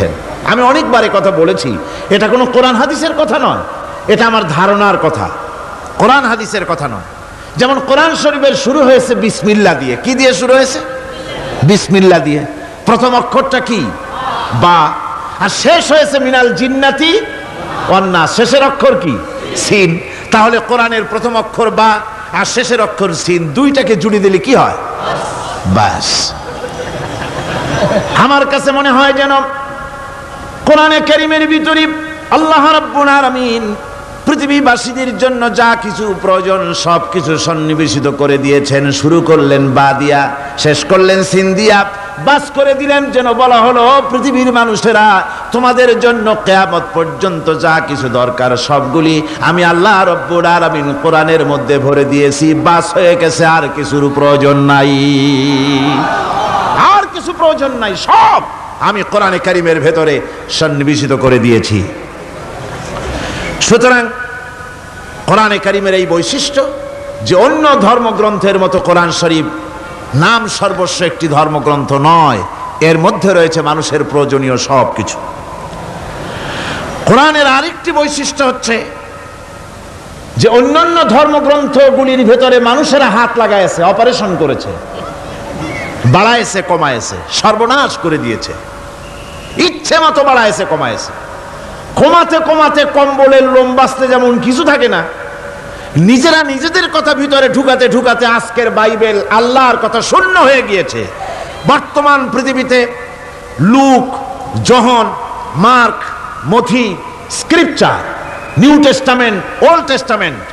দিয়েছেন। আমি অনেকবার কথা বলেছি, এটা কোনো কোরআন হাদিসের কথা নয়, এটা আমার ধারণার কথা, কোরআন হাদিসের কথা নয়। যেমন কোরআন শরীফের শুরু হয়েছে বিসমিল্লাহ দিয়ে। কি দিয়ে শুরু হয়েছে? বিসমিল্লাহ দিয়ে। প্রথম অক্ষরটা কি? বা। আর শেষ হয়েছে মিনাল জিন্নাতি ওয়ান নাস, শেষের অক্ষর কি? সিন। তাহলে কোরআনের প্রথম অক্ষর বা আর শেষের অক্ষর সিন, দুইটাকে জুড়ে দিলে কি হয়? বাস। আমার কাছে মনে হয় যেন কোরআনে কারীমের ভিতরে আল্লাহ রাব্বুল আলামিন পৃথিবীবাসীদের জন্য যা কিছু প্রয়োজন সব কিছু সন্নিবেশিত করে দিয়েছেন। শুরু করলেন বা দিয়া, শেষ করলেন সিন দিয়া, বাস করে দিলেন যেন বলা হলো পৃথিবীর মানুষেরা তোমাদের জন্য কিয়ামত পর্যন্ত যা কিছু দরকার সবগুলি আমি আল্লাহ রাব্বুল আলামিন কোরআনের মধ্যে ভরে দিয়েছি। বাস হয়ে গেছে, আর কিছুর প্রয়োজন নাই, আর কিছু প্রয়োজন নাই, সব আমি কোরআনে কারীমের ভেতরে সন্নিবেশিত করে দিয়েছি। সুতরাং কোরআনে কারীমের এই বৈশিষ্ট্য যে অন্য ধর্মগ্রন্থের মতো কোরআন শরীফ নাম সর্বস্ব একটি ধর্মগ্রন্থ নয়, এর মধ্যে রয়েছে মানুষের প্রয়োজনীয় সব কিছু। কোরআনের আরেকটি বৈশিষ্ট্য হচ্ছে যে অন্যান্য ধর্মগ্রন্থগুলির ভেতরে মানুষেরা হাত লাগাইছে, অপারেশন করেছে, বাড়াইছে কমাইছে, সর্বনাশ করে দিয়েছে, ইচ্ছে মতো বাড়াইছে কমাইছে। কমাতে কমাতে কম্বলের লোম বাঁচতে যেমন কিছু থাকে না, নিজেরা নিজেদের কথা ভিতরে ঢুকাতে ঢুকাতে আজকের বাইবেল আল্লাহর কথা শূন্য হয়ে গিয়েছে। বর্তমান পৃথিবীতে লুক, জন, মার্ক, মথি, scripture, new testament, old testament,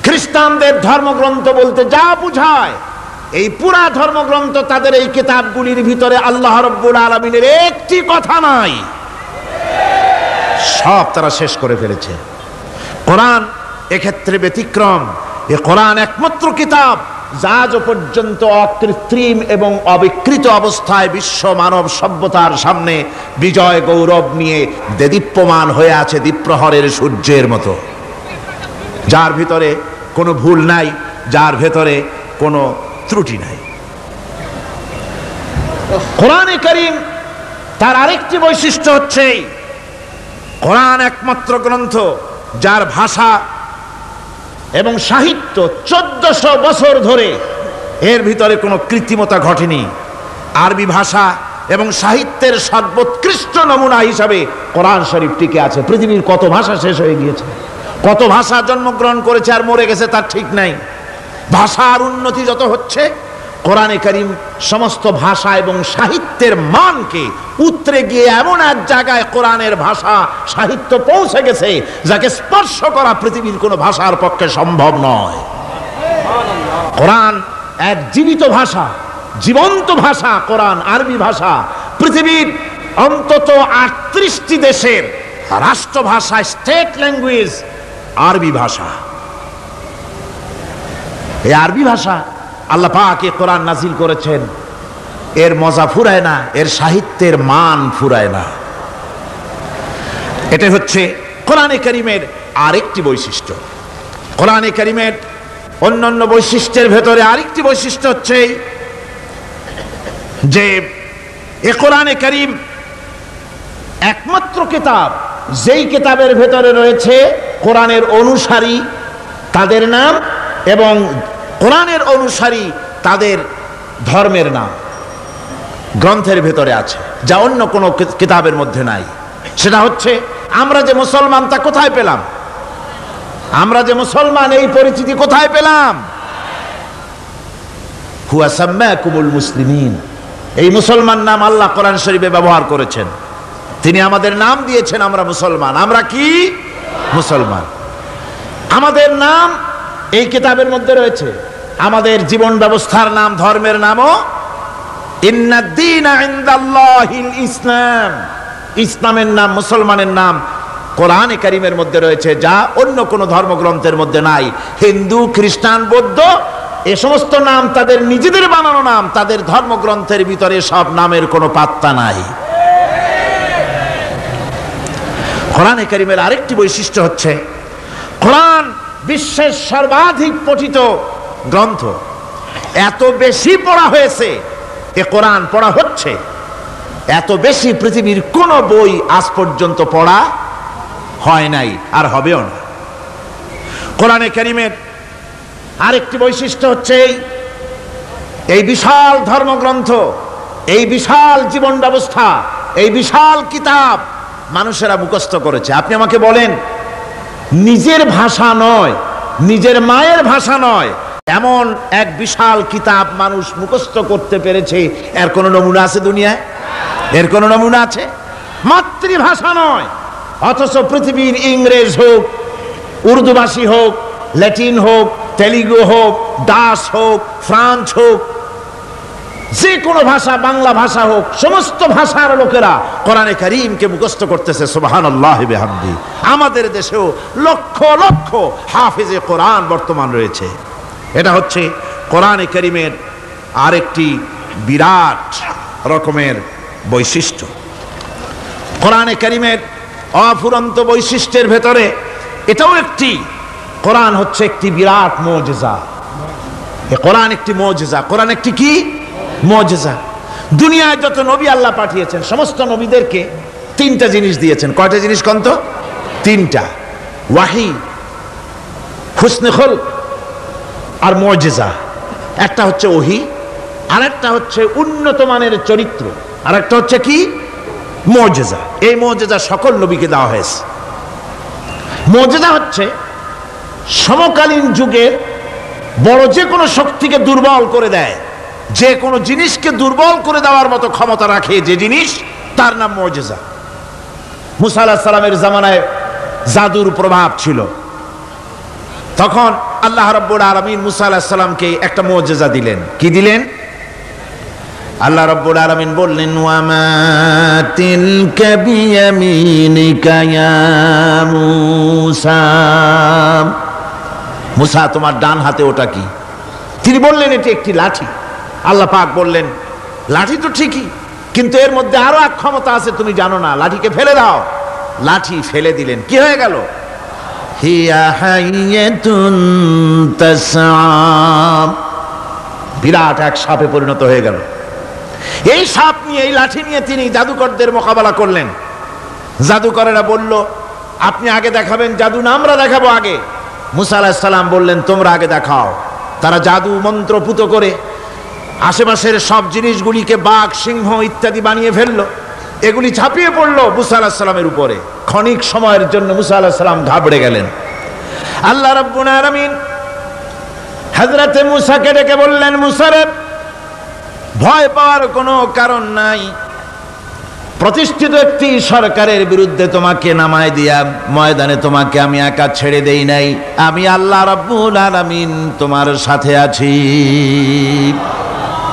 খ্রিস্টানদের ধর্মগ্রন্থ বলতে যা বুঝায় এই পুরা ধর্মগ্রন্থ, তাদের এই কিতাবগুলির ভিতরে আল্লাহ রাব্বুল আলামিনের একটি কথা নাই, সব তারা শেষ করে ফেলেছে। কোরআন এক্ষেত্রে ব্যতিক্রম। এ কোরআন একমাত্র কিতাব যা আজ পর্যন্ত অকৃত্রিম এবং অবিকৃত অবস্থায় বিশ্ব মানব সভ্যতার সামনে বিজয় গৌরব নিয়ে দেদীপ্যমান হয়ে আছে দ্বীপ্রহরের সূর্যের মতো, যার ভিতরে কোনো ভুল নাই, যার ভেতরে কোনো ত্রুটি নাই। কোরআনে কারীম তার আরেকটি বৈশিষ্ট্য হচ্ছে কোরআন একমাত্র গ্রন্থ যার ভাষা এবং সাহিত্য 1400 বছর ধরে এর ভিতরে কোনো কৃত্রিমতা ঘটেনি। আরবি ভাষা এবং সাহিত্যের সর্বোৎকৃষ্ট নমুনা হিসাবে কোরআন শরীফ টিকে আছে। পৃথিবীর কত ভাষা শেষ হয়ে গিয়েছে, কত ভাষা জন্মগ্রহণ করেছে আর মরে গেছে তার ঠিক নাই। ভাষার উন্নতি যত হচ্ছে, কোরআনে কারীম সমস্ত ভাষা এবং সাহিত্যের মানকে উতরে গিয়ে এমন এক জায়গায় কোরআনের ভাষা সাহিত্য পৌঁছে গেছে যাকে স্পর্শ করা পৃথিবীর কোনো ভাষার পক্ষে সম্ভব নয়। কোরআন এক জীবিত ভাষা, জীবন্ত ভাষা। কোরআন আরবি ভাষা, পৃথিবীর অন্তত 38টি দেশের রাষ্ট্রভাষা, স্টেট ল্যাঙ্গুয়েজ আরবি ভাষা। এই আরবি ভাষা আল্লাহ পাক এ কোরআন নাজিল করেছেন, এর মজা ফুরায় না, এর সাহিত্যের মান ফুরায় না। এটা হচ্ছে কোরআনে কারীমের আরেকটি বৈশিষ্ট্য। কোরআনে কারীমের অন্যান্য বৈশিষ্ট্যের ভেতরে আরেকটি বৈশিষ্ট্য হচ্ছে যে এ কোরআনে কারীম একমাত্র কিতাব যেই কিতাবের ভেতরে রয়েছে কোরআনের অনুসারী তাদের নাম এবং কোরআনের অনুসারী তাদের ধর্মের নাম গ্রন্থের ভেতরে আছে, যা অন্য কোনো কিতাবের মধ্যে নাই। সেটা হচ্ছে আমরা যে মুসলমান তা কোথায় পেলাম? আমরা যে মুসলমান এই পরিচিতি কোথায় পেলাম? হুয়া সাম্মাকুমুল মুসলিমিন, এই মুসলমান নাম আল্লাহ কোরআন শরীফে ব্যবহার করেছেন। তিনি আমাদের নাম দিয়েছেন, আমরা মুসলমান। আমরা কি মুসলমান? আমাদের নাম এই কিতাবের মধ্যে রয়েছে। আমাদের জীবন ব্যবস্থার নাম, ধর্মের নামও ইন্নাদ-দীনা ইনদাল্লাহিল ইসলাম, ইসলামের নাম, মুসলমানের নাম কোরআনে কারীমের মধ্যে রয়েছে, যা অন্য কোনো ধর্মগ্রন্থের মধ্যে নাই। হিন্দু, খ্রিস্টান, বৌদ্ধ এ সমস্ত নাম তাদের নিজেদের বানানো নাম, তাদের ধর্মগ্রন্থের ভিতরে সব নামের কোনো পাত্তা নাই। কোরআনে কারীমের আরেকটি বৈশিষ্ট্য হচ্ছে কোরআন বিশ্বের সর্বাধিক পঠিত গ্রন্থ। এত বেশি পড়া হয়েছে, এ কোরআন পড়া হচ্ছে, এত বেশি পৃথিবীর কোন বই আজ পর্যন্ত পড়া হয় নাই, আর হবেও না। কোরআনে কারীমের আরেকটি বৈশিষ্ট্য হচ্ছে এই বিশাল ধর্মগ্রন্থ, এই বিশাল জীবন ব্যবস্থা, এই বিশাল কিতাব মানুষেরা মুখস্থ করেছে। আপনি আমাকে বলেন, নিজের ভাষা নয়, নিজের মায়ের ভাষা নয়, এমন এক বিশাল কিতাব মানুষ মুখস্থ করতে পেরেছে, এর কোন নমুনা আছে দুনিয়ায়? এর কোন নমুনা আছে? মাতৃভাষা নয়, অথচ পৃথিবীর ইংরেজ হোক, উর্দুভাষী হোক, ল্যাটিন হোক, তেলুগু হোক, ডাচ হোক, ফ্রান্স হোক, যে কোনো ভাষা, বাংলা ভাষা হোক, সমস্ত ভাষার লোকেরা কোরআনে কারীমকে মুখস্থ করতেছে। সুবহানাল্লাহ বিহামদি। আমাদের দেশেও লক্ষ লক্ষ হাফেজে কোরআন বর্তমান রয়েছে। এটা হচ্ছে কোরআনে কারীমের আরেকটি বিরাট রকমের বৈশিষ্ট্য। কোরআনে কারীমের অফুরন্ত বৈশিষ্ট্যের ভেতরে এটাও একটি, কোরআন হচ্ছে একটি বিরাট মুজিজা। কোরআন একটি মুজিজা। কোরআন একটি কি? মুজিজা। দুনিয়ায় যত নবী আল্লাহ পাঠিয়েছেন, সমস্ত নবীদেরকে তিনটা জিনিস দিয়েছেন। কয়টা জিনিস কন্ত? তিনটা। ওয়াহি, হুসনে খুলক আর মুজিজা। একটা হচ্ছে ওহী, আরেকটা হচ্ছে উন্নত মানের চরিত্র, আরেকটা হচ্ছে কি? মুজিজা। এই মুজিজা সকল নবীকে দেওয়া হয়েছে। মুজিজা হচ্ছে সমকালীন যুগের বড় যে কোনো শক্তিকে দুর্বল করে দেয়, যে কোনো জিনিসকে দুর্বল করে দেওয়ার মতো ক্ষমতা রাখে যে জিনিস, তার নাম মুজিজা। মুসা আলাইহিস সালামের জামানায় জাদুর প্রভাব ছিল। তখন আল্লাহ রাব্বুল আলামিন মুসা আলাইহিস সালামকে একটা মুজিজা দিলেন। কি দিলেন? আল্লাহ রাব্বুল আলামিন বললেন, ওয়া মা তিলকা বিয়ামিনিকা ইয়া মুসা। মুসা, তোমার ডান হাতে ওটা কি? তিনি বললেন, এটি একটি লাঠি। আল্লাহ পাক বললেন, লাঠি তো ঠিকই, কিন্তু এর মধ্যে আরো এক ক্ষমতা আছে, তুমি জানো না, লাঠিকে ফেলে দাও। লাঠি ফেলে দিলেন, কি হয়ে গেল? হিয়া হাইয়াতুন তাসআ। বিরাট এক সাপে পরিণত হয়ে গেল। এই সাপ নিয়ে, এই লাঠি নিয়ে তিনি জাদুকরদের মোকাবেলা করলেন। জাদুকরেরা বলল, আপনি আগে দেখাবেন জাদু না আমরা দেখাবো আগে? মুসা আলাইহিস সালাম বললেন, তোমরা আগে দেখাও। তারা জাদু মন্ত্র পুত করে আশেপাশের সব জিনিসগুলিকে বাঘ, সিংহ ইত্যাদি বানিয়ে ফেললো। এগুলি ঝাঁপিয়ে পড়লো মুসা আলাইহিস সালামের উপরে। ক্ষণিক সময়ের জন্য মুসা আলাইহিস সালাম ঘাবড়ে গেলেন। আল্লাহ রাব্বুল আলামিন হযরতে মুসাকে ডেকে বললেন, মুসা রে, ভয় পাওয়ার কোনো কারণ নাই। প্রতিষ্ঠিত একটি সরকারের বিরুদ্ধে তোমাকে নামায় দিয়া ময়দানে তোমাকে আমি একা ছেড়ে দেই নাই। আমি আল্লাহ রাব্বুল আলামিন তোমার সাথে আছি।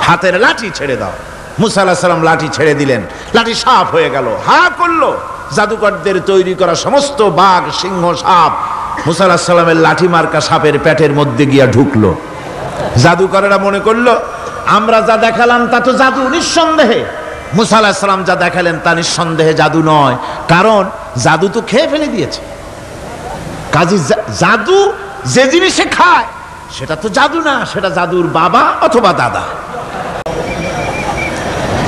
হাতের লাঠি ছেড়ে দাও। মুসা আলাইহিস সালাম লাঠি ছেড়ে দিলেন। লাঠি সাপ হয়ে গেল। হা করলো। জাদুকরদের তৈরি করা সমস্ত বাঘ, সিংহ, সাপ মুসা আলাইহিস সালামের লাঠি মার্কা সাপের পেটের মধ্যে গিয়া ঢুকলো। জাদুকরেরা মনে করলো, আমরা যা দেখালাম তা তো জাদু, নিঃসন্দেহে। মুসা আলাইহিস সালাম যা দেখালেন তা নিঃসন্দেহে জাদু নয়, কারণ জাদু তো খেয়ে ফেলে দিয়েছে। কাজী জাদু যে জিনিসে খায় সেটা তো জাদু না, সেটা জাদুর বাবা অথবা দাদা।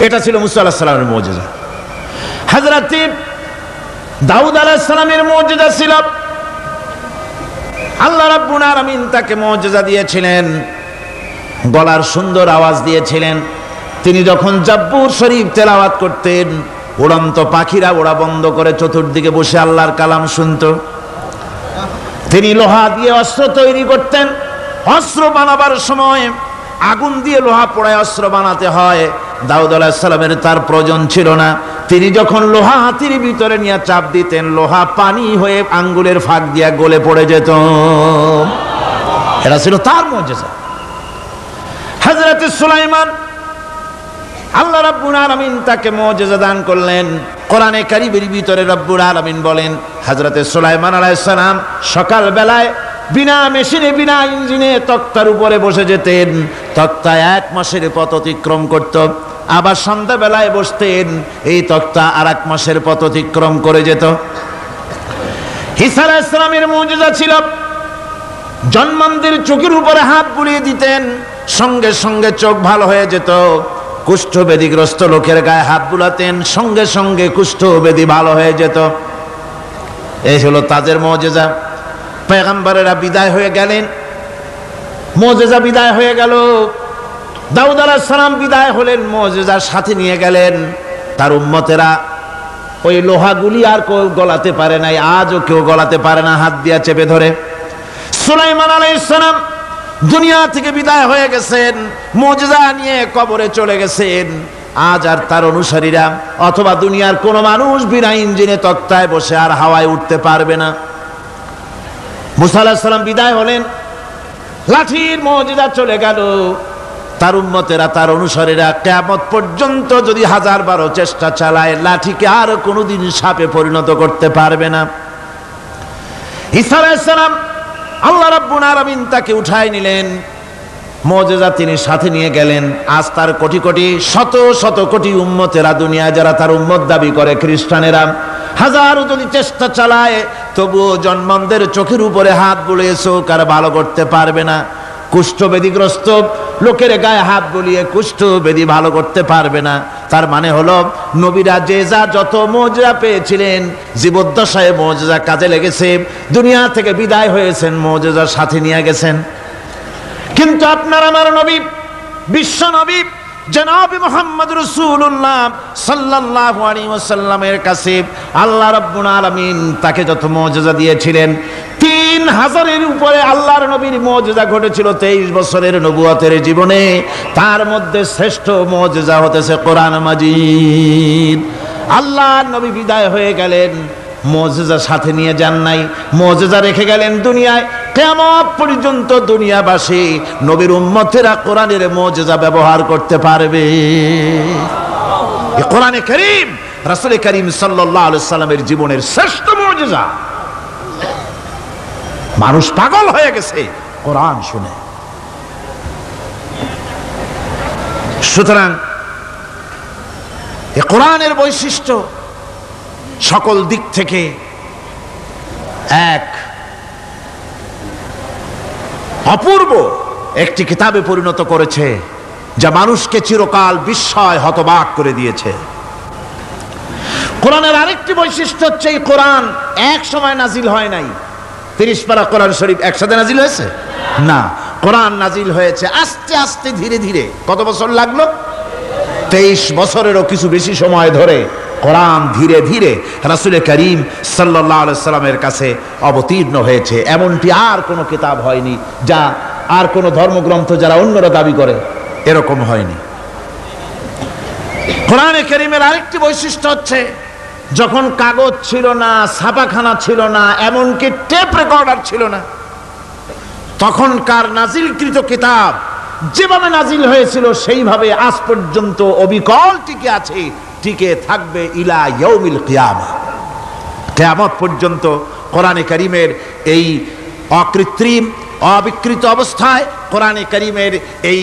এটা ছিল মুসা আলাইহিস সালামের মুজিজা। হযরত দাউদ আলাইহিস সালামের মুজিজা ছিল, আল্লাহ রাব্বুল আলামিন তাকে মুজিজা দিয়েছিলেন, গলার সুন্দর আওয়াজ দিয়েছিলেন। তিনি যখন জাব্বুর শরীফ তেলাওয়াত করতেন, উড়ন্ত পাখিরা ওড়া বন্ধ করে চতুর্দিকে বসে আল্লাহর কালাম শুনত। তিনি লোহা দিয়ে অস্ত্র তৈরি করতেন। অস্ত্র বানাবার সময় আগুন দিয়ে লোহা পোড়ায় অস্ত্র বানাতে হয়। দাউদ আলাইহিস সালামের তার প্রয়োজন ছিল না। তিনি যখন লোহা হাতির ভিতরে নিয়ে চাপ দিতেন, লোহা পানি হয়ে আঙ্গুলের ফাঁক দিয়ে গলে পড়ে যেত। এটা ছিল তার মুজিজা। হযরত সুলাইমান, আল্লাহ রাব্বুল আলামিন তাকে মুজিজা দান করলেন। কোরআনে কারীমের ভিতরে রব্বুল আলামিন বলেন, হযরত সুলাইমান আলাইহিস সালাম সকাল বেলায় বিনা মেশিনে, বিনা ইঞ্জিনে তক্তার উপরে বসে যেতেন। তক্তা 1 মাসের পথ অতিক্রম করত। আবার সন্ধ্যা বেলায় বসতেন, এই তক্তা আর 1 মাসের পথ অতিক্রম করে যেত। ঈসা আলাইহিস সালামের মুজিজা ছিল, জন্মান্ধের চোখের উপরে হাত বুলিয়ে দিতেন, সঙ্গে সঙ্গে চোখ ভালো হয়ে যেত। কুষ্ঠব্যাধিগ্রস্ত লোকের গায়ে হাত বুলাতেন, সঙ্গে সঙ্গে কুষ্ঠব্যাধি ভালো হয়ে যেত। এই হলো তাদের মুজিজা। পয়গম্বরেরা বিদায় হয়ে গেলেন, মুজিজা বিদায় হয়ে গেল। দাউদ আলাইহিস সালাম বিদায় হলেন, মুজিজার সাথে নিয়ে গেলেন। তার উম্মতেরা ওই লোহাগুলি আর কেউ গলাতে পারে নাই, আজও কেউ গলাতে পারে না, হাত দিয়া চেপে ধরে। সুলাইমান আলাইহিস সালাম দুনিয়া থেকে বিদায় হয়ে গেছেন, মুজিজা নিয়ে কবরে চলে গেছেন। আজ আর তার অনুসারীরা অথবা দুনিয়ার কোন মানুষ বিনা ইঞ্জিনে তক্তায় বসে আর হাওয়ায় উঠতে পারবে না। মুসা আলাইহিস সালাম বিদায় হলেন, লাঠির মুজিজা চলে গেল। তার উম্মতেরা, তার অনুসারীরা কিয়ামত পর্যন্ত যদি 1000 চেষ্টা চালায়, লাঠিকে আর কোনোদিন সাপে পরিণত করতে পারবে না। ঈসা আলাইহিস সালাম আল্লাহ রাব্বুল আলামিন তাকে উঠায় নিলেন, মুজিজা তিনি সাথে নিয়ে গেলেন। আজ তার কোটি কোটি শত শত কোটি উম্মতেরা, দুনিয়া যারা তার উম্মত দাবি করে খ্রিস্টানেরা, হাজারো যদি চেষ্টা চালায় তবুও জন্মদের চোখের উপরে হাত বুলিয়ে চোখ আর ভালো করতে পারবে না। কুষ্ঠব্যাধিগ্রস্ত লোকের গায়ে হাত বুলিয়ে কুষ্ঠব্যাধি ভালো করতে পারবে না। তার মানে হলো নবীরা যে যা যত মুজিজা পেয়েছিলেন, জীবদ্দশায় মুজিজা কাজে লেগেছে, দুনিয়া থেকে বিদায় হয়েছেন, মুজিজার সাথে নিয়ে গেছেন। কিন্তু আপনার আমার নবী, বিশ্ব নবী জনাব মুহাম্মদ রাসূলুল্লাহ সাল্লাল্লাহু আলাইহি ওয়াসাল্লামের কাছে আল্লাহ রাব্বুল আলামিন তাকে যত মুজিজা দিয়েছিলেন, 3000-এর উপরে আল্লাহর নবীর মুজিজা ঘটেছিল 23 বছরের নবুয়তের জীবনে। তার মধ্যে শ্রেষ্ঠ মুজিজা হতেছে কোরআন মাজিদ। আল্লাহর নবী বিদায় হয়ে গেলেন, মুজিজা সাথে নিয়ে যান নাই, মুজিজা রেখে গেলেন দুনিয়ায়। কিয়ামত পর্যন্ত দুনিয়াবাসী, নবীর উম্মতেরা কোরআনের মুজিজা ব্যবহার করতে পারবে। এই কোরআনে কারীম রাসূল কারীম সাল্লাল্লাহু আলাইহি সাল্লামের জীবনের শ্রেষ্ঠ মুজিজা। মানুষ পাগল হয়ে গেছে কোরআন শুনে। সুতরাং এই কোরআনের বৈশিষ্ট্য সকল দিক থেকে এক অপূর্ব একটি কিতাবে পরিণত করেছে, যা মানুষকে চিরকাল বিস্ময় হতবাক করে দিয়েছে। কোরআনের আরেকটি বৈশিষ্ট্য হচ্ছে, এই কোরআন এক সময় নাজিল হয় নাই। 30 পারা কোরআন শরীফ একসাথে নাজিল হয়েছে না, কোরআন নাজিল হয়েছে আস্তে আস্তে, ধীরে ধীরে। কত বছর লাগলো? 23 বছরেরও কিছু বেশি সময় ধরে কোরআন ধীরে ধীরে রাসূল কারীম সাল্লাল্লাহু আলাইহি সাল্লামের কাছে অবতীর্ণ হয়েছে। এমনটি আর কোনো কিতাব হয়নি, যা আর কোনো ধর্মগ্রন্থ যারা অন্যরা দাবি করে এরকম হয়নি। কোরআনে কারীমের আরেকটি বৈশিষ্ট্য হচ্ছে, যখন কাগজ ছিল না, ছাপাখানা ছিল না, এমনকি টেপ রেকর্ডার ছিল না, তখনকার নাজিলকৃত কিতাব যেভাবে নাজিল হয়েছিল সেইভাবে আজ পর্যন্ত অবিকল টিকে আছে, টিকে থাকবে ইলা ইয়াউমিল কিয়ামা। কিয়ামত পর্যন্ত কোরআনে কারীমের এই অকৃত্রিম অবিকৃত অবস্থায় কোরআনে কারীমের এই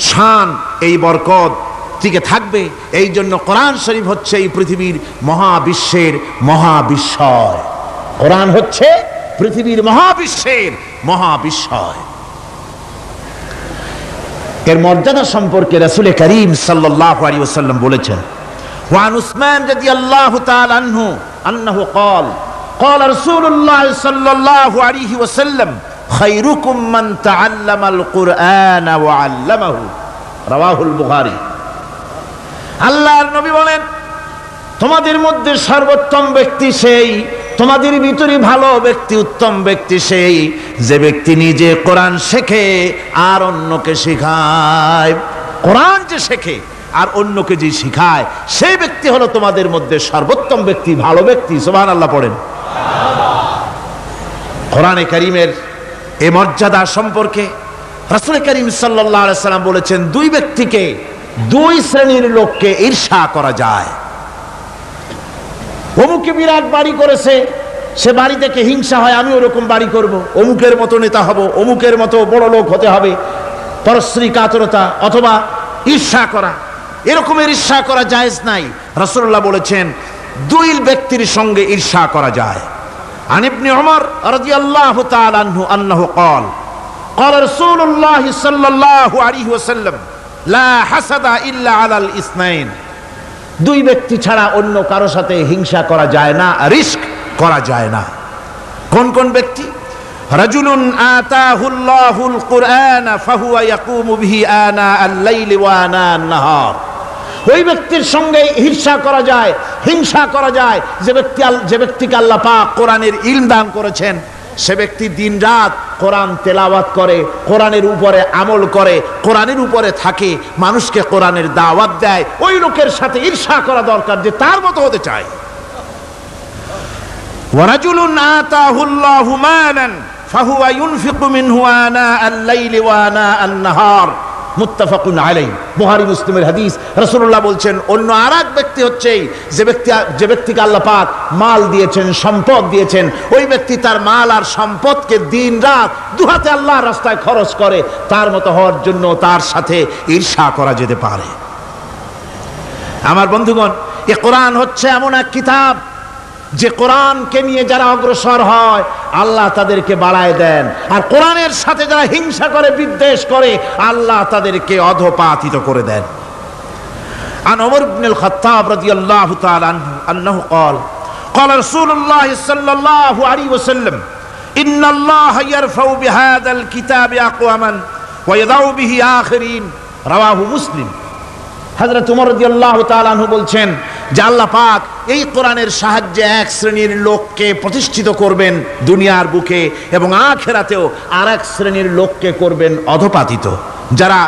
শান, এই বরকত টিকে থাকবে। এই জন্য কোরআন শরীফ হচ্ছে এই পৃথিবীর মহাবিশ্বের মহাবিস্ময়। কোরআন হচ্ছে পৃথিবীর মহাবিশ্বের মহাবিস্ময়। এর মর্যাদা সম্পর্কে রাসূল কারীম সাল্লাল্লাহু আলাইহি ওয়াসাল্লাম বলেছেন, ওয়ান উসমান রাদিয়াল্লাহু তাআলা আনহু আন্নাহু قال قال رسول الله صلى الله عليه وسلم خيركم من تعلم القرآن وعلمه رواه البخاري। আল্লাহর নবী বলেন, তোমাদের মধ্যে সর্বোত্তম ব্যক্তি সেই, তোমাদের ভিতরে ভালো ব্যক্তি, উত্তম ব্যক্তি সেই যে ব্যক্তি নিজে কোরআন শেখে আর অন্যকে শেখায়। কোরআন যে শেখে আর অন্যকে যে শিখায়, সেই ব্যক্তি হলো তোমাদের মধ্যে সর্বোত্তম ব্যক্তি, ভালো ব্যক্তি। সুবহানাল্লাহ পড়েন। কোরআনে কারীমের এই মর্যাদা সম্পর্কে রাসূল কারীম সাল্লাল্লাহু আলাইহি সাল্লাম বলেছেন, দুই ব্যক্তিকে, দুই শ্রেণীর লোককে ঈর্ষা করা যায়। অমুকে বিরাট বাড়ি করেছে, সে বাড়ি থেকে হিংসা হয়, আমি ওরকম বাড়ি করব, অমুকের মতো নেতা হব, অমুকের মতো বড় লোক হতে হবে। পরশ্রী কাতরতা অথবা ঈর্ষা করা, এরকমের ঈর্ষা করা জায়েজ নাই। রাসূলুল্লাহ বলেছেন, দুই ব্যক্তির সঙ্গে ঈর্ষা করা যায়। আন ইবনে উমর রাদিয়াল্লাহু তাআলা আনহু আন্নাহু قال قال رسول الله صلى الله عليه وسلم লা হাসাদা ইল্লা আলাল ইসনাইন, দুই ব্যক্তি ছাড়া অন্য কারো সাথে হিংসা করা যায় না, রিস্ক করা যায় না। কোন কোন ব্যক্তি? রাজুলুন আতাহুল্লাহুল কুরআন ফাহুয়া ইয়াকুমু বিহি আনা আল-লাইলি ওয়া আনা আন-নাহার, ওই ব্যক্তির সঙ্গে ঈর্ষা করা যায়, হিংসা করা যায় যে ব্যক্তিকে আল্লাহ পাক কোরআনের ইলম দান করেছেন, সে ব্যক্তি দিন রাত কোরআন তেলাওয়াত করে, কোরআনের উপরে আমল করে, কোরআনের উপরে থাকে, মানুষকে কোরআনের দাওয়াত দেয়। ওই লোকের সাথে ঈর্ষা করা দরকার যে তার মতো হতে চায়। ওয়ারাজুলুন আতাহুল্লাহু মালান ফাহুয়া ইউনফিকু মিনহু আনা আল-লাইলি ওয়া আনা আন-নাহার, মুত্তাফাকুন আলাইহি, বুখারী মুসলিমের হাদিস। রাসূলুল্লাহ বলছেন, অন্য আরেক ব্যক্তি হচ্ছে যে ব্যক্তিকে আল্লাহ পাক মাল দিয়েছেন, সম্পদ দিয়েছেন, ওই ব্যক্তি তার মাল আর সম্পদকে দিন রাত দুহাতে আল্লাহর রাস্তায় খরচ করে, তার মতো হওয়ার জন্য তার সাথে ঈর্ষা করা যেতে পারে। আমার বন্ধুগণ, এ কোরআন হচ্ছে এমন এক কিতাব যে কোরআনকে নিয়ে যারা অগ্রসর হয় আল্লাহ তাদেরকে বাড়ায় দেন, আর কোরআনের সাথে যারা হিংসা করে, বিদ্বেষ করে, আল্লাহ তাদেরকে অধপাতিত করে দেন। আন ওমর ইবনে আল-খাত্তাব রাদিয়াল্লাহু তাআলা আনহু আন্নাহু قال قال رسول الله صلى الله عليه وسلم ان الله يرفع بهذا الكتاب اقواما ويضع به آخرين, রাওয়াহু মুসলিম। হযরত ওমর রাদিয়াল্লাহু তাআলা আনহু বলছেন যে আল্লাহ পাক এই কোরআনের সাহায্যে এক শ্রেণীর লোককে প্রতিষ্ঠিত করবেন দুনিয়ার বুকে, এবং আখিরাতেও আরেক শ্রেণীর লোককে করবেন অধপাতিত। যারা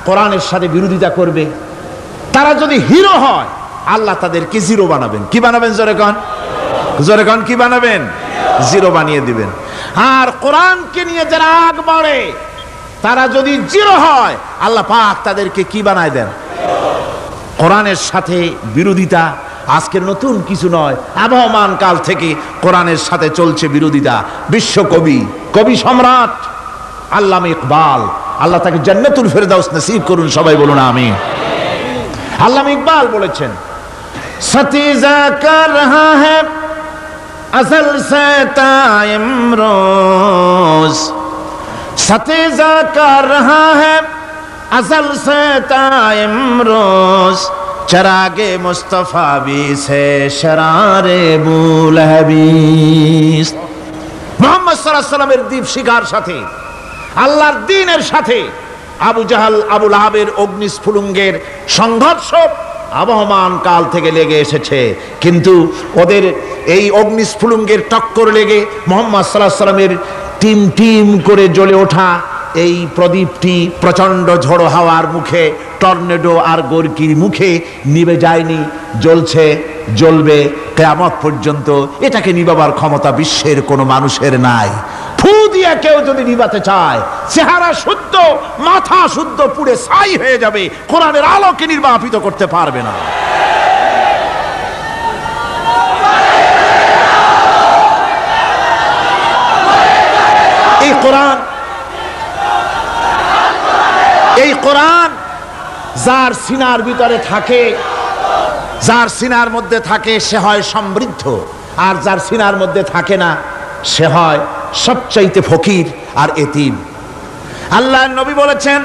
কোরআনের সাথে বিরোধিতা করবে, তারা যদি হিরো হয় আল্লাহ তাদেরকে জিরো বানাবেন। কি বানাবেন? জোরে কোন, জোরে কোন, কি বানাবেন? জিরো বানিয়ে দিবেন। আর কোরআনকে নিয়ে যারা আগ বাড়ে, তারা যদি জিরো হয় আল্লাহ পাক তাদেরকে কি বানায় দেন? কোরআনের সাথে বিরোধিতা আজকের নতুন কিছু নয়, আবহমান কাল থেকে কোরআনের সাথে চলছে বিরোধিতা। বিশ্বকবি, কবি সম্রাট আল্লামা ইকবাল, আল্লাহ তাকে জান্নাতুল ফেরদাউস নসিব করুন, সবাই বলুন আমিন। আল্লামা ইকবাল বলেছেন, সতীজা কর রহা হ্যায় আসল সে তাইমরোজ, সতীজা কর রহা হ্যায় আসল সে তাইমরোজ, চরাগে মুস্তফা বি সে শরারে বুলহবিস। মুহাম্মদ সাল্লাল্লাহু আলাইহি ওয়াসাল্লামের দীপ শিখার সাথে, আল্লাহর দ্বীনের সাথে আবু জাহাল, আবু লাহাবের অগ্নিস্ফুলিঙ্গের সংঘর্ষ আবহমান কাল থেকে লেগে এসেছে, কিন্তু ওদের এই অগ্নিস্ফুলিঙ্গের টক্কর লেগে মুহাম্মদ সাল্লাল্লাহু আলাইহি ওয়াসাল্লামের টিম টিম করে জ্বলে ওঠা এই প্রদীপটি প্রচন্ড ঝড়ো হাওয়ার মুখে, টর্নেডো আর গর্কির মুখে নিভে যায়নি, জ্বলছে, জ্বলবে কিয়ামত পর্যন্ত। এটাকে নিভাবার ক্ষমতা বিশ্বের কোনো মানুষের নাই। ফু দিয়ে কেউ যদি নিভাতে চায়, চেহারা শুদ্ধ, মাথা শুদ্ধ, পুড়ে ছাই হয়ে যাবে, কোরআনের আলোকে নির্বাপিত করতে পারবে না। এই কোরআন যার সিনার ভিতরে থাকে, যার সিনার মধ্যে থাকে, সে হয় সমৃদ্ধ, আর যার সিনার মধ্যে থাকে না সে হয় সবচাইতে ফকির আর এতিম। আল্লাহর নবী বলেছেন,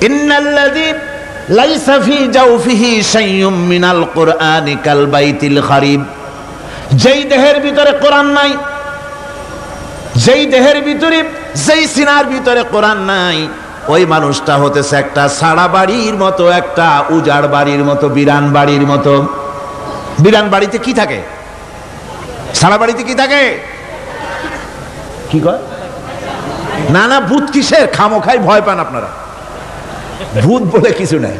ইন্নাল্লাযী লাইসা ফী জাওফিহি শাইউম মিনাল কুরআনি কাল বাইতিল খারিব, যেই দেহের ভিতরে কোরআন নাই, যেই দেহের ভিতরে, যেই সিনার ভিতরে কোরআন নাই, ওই মানুষটা হতেছে একটা সাড়া বাড়ির মতো, একটা উজাড় বাড়ির মতো, বিরান বাড়ির মতো। বিরান বাড়িতে কি থাকে? সাড়া বাড়িতে কি থাকে? কি কয়? না না, ভূত কিসের? খামোখাই ভয় পান আপনারা। ভূত বলে কিছু নাই।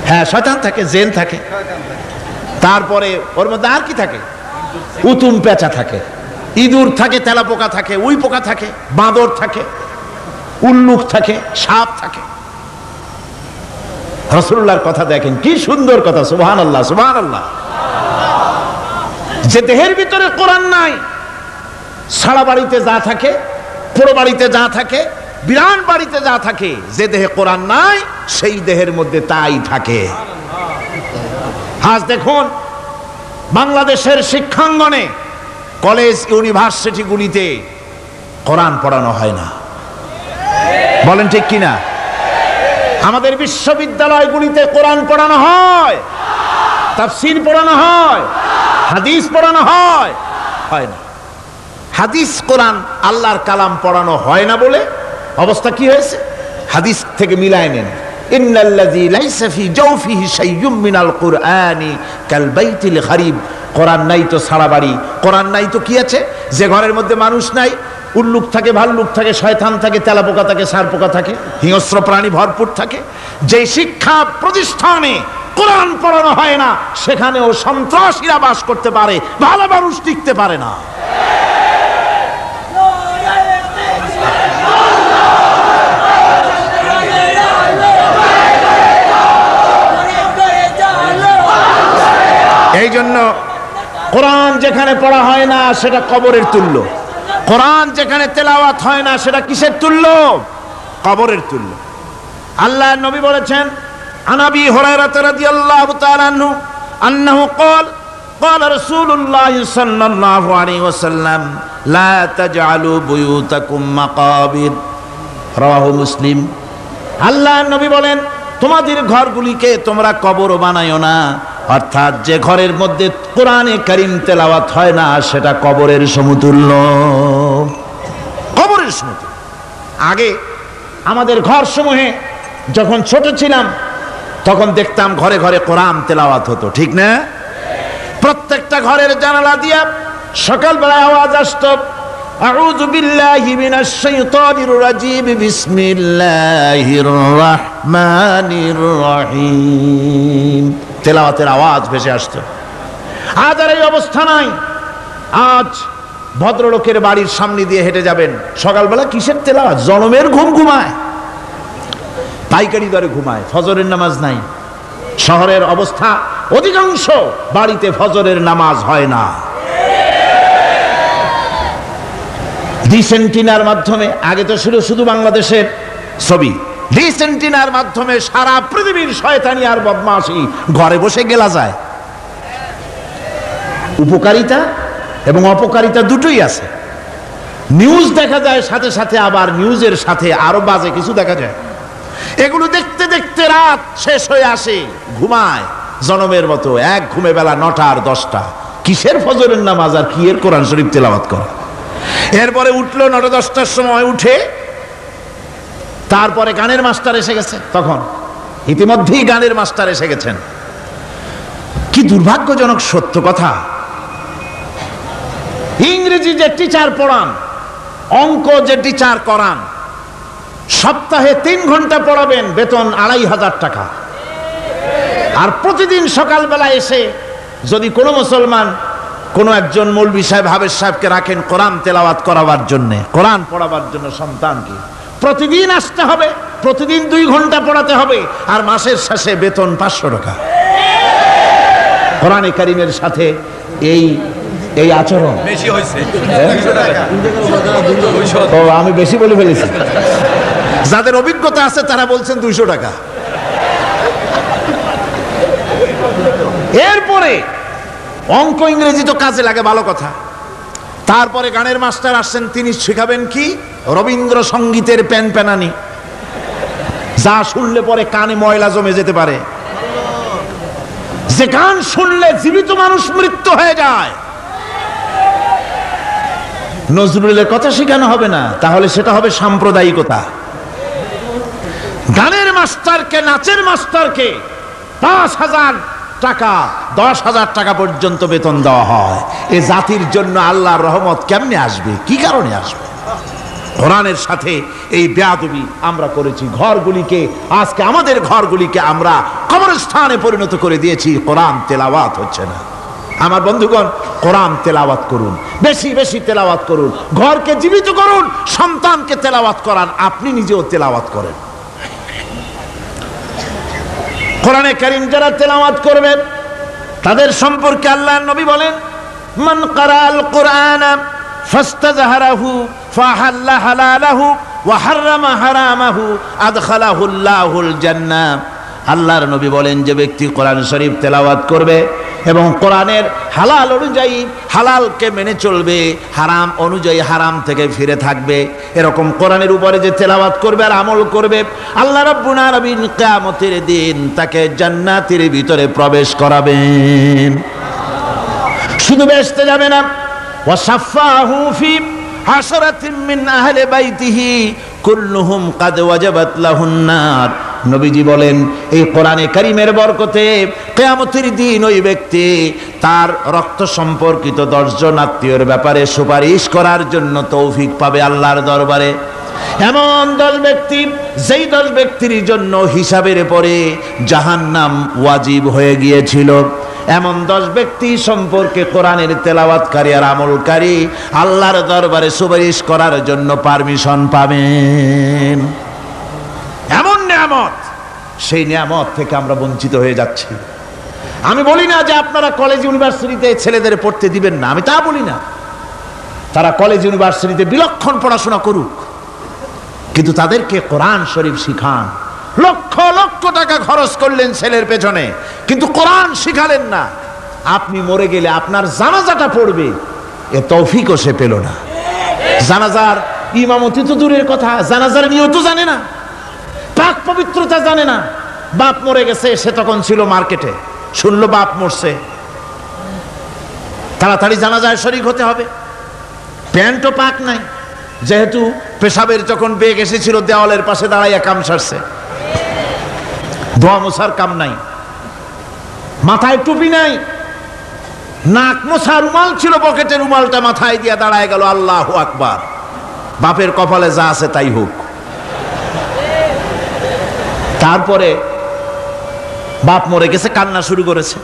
হ্যাঁ, শয়তান থাকে, জিন থাকে, তারপরে ওর মধ্যে আর কি থাকে? উতুম পেঁচা থাকে, ইঁদুর থাকে, তেলাপোকা থাকে, উই পোকা থাকে, বাঁদর থাকে, উল্লুক থাকে, সাপ থাকে। রাসূলুল্লাহর কথা দেখেন, কি সুন্দর কথা, সুবহানাল্লাহ, সুবহানাল্লাহ। যে দেহের ভিতরে কোরআন নাই, সারা বাড়িতে যা থাকে, পুরো বাড়িতে যা থাকে, বিরান বাড়িতে যা থাকে, যে দেহে কোরআন নাই সেই দেহের মধ্যে তাই থাকে। আজ দেখুন বাংলাদেশের শিক্ষাঙ্গনে, কলেজ ইউনিভার্সিটিগুলিতে কোরআন পড়ানো হয় না, বলেন ঠিক কিনা? আমাদের বিশ্ববিদ্যালয়গুলিতে কোরআন পড়ানো হয়, তাফসীর পড়ানো হয়, হাদিস পড়ানো হয়? হয় না। হাদিস কোরআন আল্লাহর কালাম পড়ানো হয় না বলে অবস্থা কি হয়েছে? হাদিস থেকে মিলায় নেন। ইন্নাল্লাযী লাইসা ফি জাওফিহি শাইয়্যুম মিনাল কুরআনি কাল বাইতিল খারিব। কোরআন নাই তো সারা বাড়ি, কোরআন নাই তো কি আছে? যে ঘরের মধ্যে মানুষ নাই, উল্লুক থাকে, ভাল্লুক থাকে, শয়তান থাকে, তেলাপোকা থাকে, সারপোকা থাকে, হিংস্র প্রাণী ভরপুর থাকে। যে শিক্ষা প্রতিষ্ঠানে কোরআন পড়ানো হয় না, সেখানেও সন্ত্রাসীরা বাস করতে পারে, ভালো মানুষ টিকতে পারে না। এই জন্য কোরআন যেখানে পড়া হয় না সেটা কবরের তুল্য, কোরআন যেখানে তেলাওয়াত হয় না সেটা কিসের তুল্য? কবরের তুল্য। আল্লাহ নবী বলেছেন, আনাবি হুরায়রা রাদিয়াল্লাহু তাআলা আনহু আন্নাহু ক্বাল ক্বাল রাসূলুল্লাহ সাল্লাল্লাহু আলাইহি ওয়াসাল্লাম লা তাজআলু বুয়ুতাকুম মাকাবির। রাওয়াহু মুসলিম। আল্লাহ নবী বলেন, তোমাদের ঘরগুলিকে তোমরা কবর বানায়ো না। অর্থাৎ যে ঘরের মধ্যে কোরআনে কারীম তেলাওয়াত হয় না সেটা কবরের সমতুল্য, কবরের সমতুল্য। আগে আমাদের ঘর সমূহে যখন ছোট ছিলাম তখন দেখতাম ঘরে ঘরে কোরআন তেলাওয়াত হতো, ঠিক না? প্রত্যেকটা ঘরের জানালা দিয়া সকালবেলা আওয়াজ আসতো, আউযু বিল্লাহি মিনাশ শাইতানির রাজিম, বিসমিল্লাহির রহমানির রহিম। তেলাওয়াতের আওয়াজ ভেসে আসতো। আজ আর এই অবস্থা নাই। আজ ভদ্রলোকের বাড়ির সামনে দিয়ে হেঁটে যাবেন, সকালবেলা কিসের তেলাওয়াত? জনমের ঘুম ঘুমায়, পাইকারি দরে ঘুমায়, ফজরের নামাজ নাই। শহরের অবস্থা, অধিকাংশ বাড়িতে ফজরের নামাজ হয় না। ডিসেন্টিনার মাধ্যমে, আগে তো ছিল শুধু বাংলাদেশের ছবি, ডিসেন্টিনার মাধ্যমে সারা পৃথিবীর শয়তানি আর বদমাশি ঘরে বসে গেলা যায়। উপকারিতা এবং অপকারিতা দুটোই আছে। নিউজ দেখা যায় সাথে সাথে, আবার নিউজের সাথে আরো বাজে কিছু দেখা যায়। এগুলো দেখতে দেখতে রাত শেষ হয়ে আসে, ঘুমায় জনমের মতো, এক ঘুমে বেলা 9টা আর 10টা। কিসের ফজরের নামাজ আর কি এর কোরআন শরীফ তেলাওয়াত করা? এরপরে উঠলো 9টা 10টার সময়, উঠে তারপরে গানের মাস্টার এসে গেছে। তখন ইতিমধ্যেই গানের মাস্টার এসে গেছেন। কি দুর্ভাগ্যজনক সত্য কথা, ইংরেজি যে টিচার পড়ান, অঙ্ক যে টিচার করান, সপ্তাহে 3 ঘন্টা পড়াবেন, বেতন 2500 টাকা। আর প্রতিদিন সকালবেলা এসে যদি কোনো মুসলমান কোনো একজন মৌলভী সাহেব, হাফেজ সাহেবকে রাখেন কোরআন তেলাওয়াত করাবার জন্য, কোরআন পড়াবার জন্য সন্তানকে, প্রতিদিন আসতে হবে, প্রতিদিন 2 ঘন্টা পড়াতে হবে, আর মাসের শেষে বেতন 500 টাকা। কোরআনে কারীমের সাথে এই আচরণ বেশি হয়েছে। তো আমি বেশি বলে ফেলেছি। যাদের অভিজ্ঞতা আছে তারা বলছেন 200 টাকা। এরপরে অঙ্ক ইংরেজি তো কাজে লাগে, ভালো কথা। তারপরে গানের মাস্টার আসছেন, তিনি শেখাবেন কি? রবীন্দ্রসঙ্গীতের প্যানপ্যানানি, যা শুনলে পরে কানে ময়লা জমে যেতে পারে, যে গান শুনলে জীবিত মানুষ মৃত্যু হয়ে যায়। নজরুলের কথা শেখানো হবে না, তাহলে সেটা হবে সাম্প্রদায়িকতা। গানের মাস্টারকে, নাচের মাস্টারকে 5,000 টাকা, 10,000 টাকা পর্যন্ত বেতন দেওয়া হয়। এ জাতির জন্য আল্লাহর রহমত কেমনে আসবে? কি কারণে আসবে? কোরআনের সাথে এই বেয়াদবি আমরা করেছি। ঘরগুলিকে, আজকে আমাদের ঘরগুলিকে আমরা কবরস্থানে পরিণত করে দিয়েছি। কোরআন তেলাওয়াত হচ্ছে না। আমার বন্ধুগণ, কোরআন তেলাওয়াত করুন, বেশি বেশি তেলাওয়াত করুন, ঘরকে জীবিত করুন, সন্তানকে তেলাওয়াত করান, আপনি নিজেও তেলাওয়াত করেন। কোরআনে কারীম যারা তেলাওয়াত করবেন তাদের সম্পর্কে আল্লাহর নবী বলেন, মান ক্বারাআল কুরআনা ফাস্তাযহারাহু ফাহাল্লা হালালাহু ওয়া হাররামা হারামাহু আদখালাহুল্লাহুল জান্নাহ। আল্লাহর নবী বলেন, যে ব্যক্তি কোরআন শরীফ তেলাওয়াত করবে এবং কোরআনের হালাল অনুযায়ী হালালকে মেনে চলবে, হারাম অনুযায়ী হারাম থেকে ফিরে থাকবে, এরকম কোরআনের উপরে যে তেলাওয়াত করবে আর আমল করবে, আল্লাহ রাব্বুল আলামিন কিয়ামতের দিন তাকে জান্নাতের ভিতরে প্রবেশ করাবেন। শুধু বেহেশতে যাবে না, ওয়াসাফাহু ফি হাশরাতিন মিন আহলি বাইতিহি কুল্লুহুম কাদ ওয়াজাবাত লাহুন নার। নবীজি বলেন, এই কোরআনে কারীমের বরকতে কিয়ামতের দিন ওই ব্যক্তি তার রক্ত সম্পর্কিত 10 জন আত্মীয়ের ব্যাপারে সুপারিশ করার জন্য তৌফিক পাবে আল্লাহর দরবারে। এমন 10 ব্যক্তি, যেই 10 ব্যক্তির জন্য হিসাবের পরে জাহান্নাম ওয়াজিব হয়ে গিয়েছিল, এমন 10 ব্যক্তি সম্পর্কে কোরআনের তেলাওয়াতকারী আর আমলকারী আল্লাহর দরবারে সুপারিশ করার জন্য পারমিশন পাবেন। এমন নিয়ামত, সেই নিয়ামত থেকে আমরা বঞ্চিত হয়ে যাচ্ছি। আমি বলি না যে আপনারা কলেজ ইউনিভার্সিটিতে ছেলেদের পড়তে দিবেন না, আমি তা বলি না। তারা কলেজ ইউনিভার্সিটিতে বিলক্ষণ পড়াশোনা করুক, কিন্তু তাদেরকে কোরআন শরীফ শিখান। লক্ষ লক্ষ টাকা খরচ করলেন ছেলের পেছনে, কিন্তু কোরআন শিখালেন না। আপনি মরে গেলে আপনার জানাজাটা পড়বে, এ তৌফিকও সে পেল না। জানাজার ইমামতি তো দূরের কথা, জানাজার নিয়ত জানে না, পাক পবিত্রতা জানে না। বাপ মরে গেছে, সে তখন ছিল মার্কেটে, শুনলো বাপ মরছে, তাড়াতাড়ি জানাজায় শরীক হতে হবে। প্যান্টও পাক নাই, যেহেতু পেশাবের যখন বেগ এসেছিল দেওয়ালের পাশে দাঁড়াইয়া কাম সারছে, দোয়া মোছার কাম নাই, মাথায় টুপি নাই, নাক মোছা রুমাল ছিল পকেটে, রুমালটা মাথায় দিয়া দাঁড়ায় গেল, আল্লাহু আকবার। বাপের কপালে যা আছে তাই হোক। তারপরে বাপ মরে গেছে, কান্না শুরু করেছে।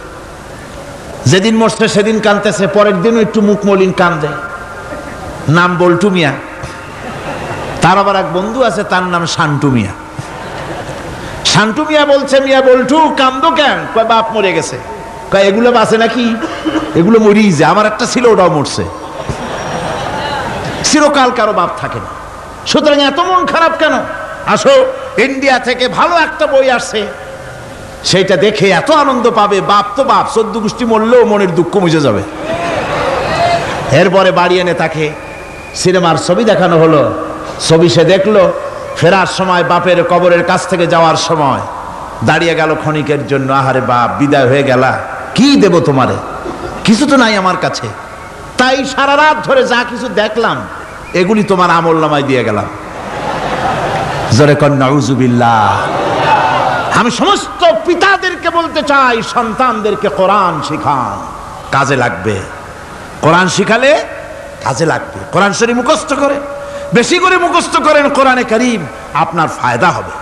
যেদিন মরছে সেদিন কানতেছে, পরের দিনও একটু মুখ মলিন কান্দে। নাম বল্টু মিয়া। তার আবার এক বন্ধু আছে, তার নাম শান্টু মিয়া। শান্টু মিয়া বলছে, মিয়া বল্টু কান্দো কেন? কয় বাপ মরে গেছে। কয় এগুলো বাঁচে নাকি? এগুলো মরিই যায়, আমার একটা ছিল ওটাও মরছে। চিরকাল কারো বাপ থাকে না, সুতরাং এত মন খারাপ কেন? আসো, ইন্ডিয়া থেকে ভালো একটা বই আসছে, সেইটা দেখে এত আনন্দ পাবে। বাপ তো বাপ, 14 গোষ্ঠী মরলেও মনের দুঃখ মুছে যাবে। এরপরে বাড়ি এনে তাকে সিনেমার ছবি দেখানো হলো। ছবি সে দেখলো, ফেরার সময় বাপের কবরের কাছ থেকে যাওয়ার সময় দাঁড়িয়ে গেল ক্ষণিকের জন্য। আহারে বাপ, বিদায় হয়ে গেলা, কি দেব তোমারে? কিছু তো নাই আমার কাছে, তাই সারা রাত ধরে যা কিছু দেখলাম এগুলি তোমার আমল নামায় দিয়ে গেলাম। জোরে কর নাউজুবিল্লাহ। আমি সমস্ত পিতাদেরকে বলতে চাই, সন্তানদেরকে কোরআন শিখান, কাজে লাগবে। কোরআন শিখালে কাজে লাগবে। কোরআন শরীফ মুখস্থ করেন, বেশি করে মুখস্থ করেন কোরআনে কারীম, আপনার ফায়দা হবে।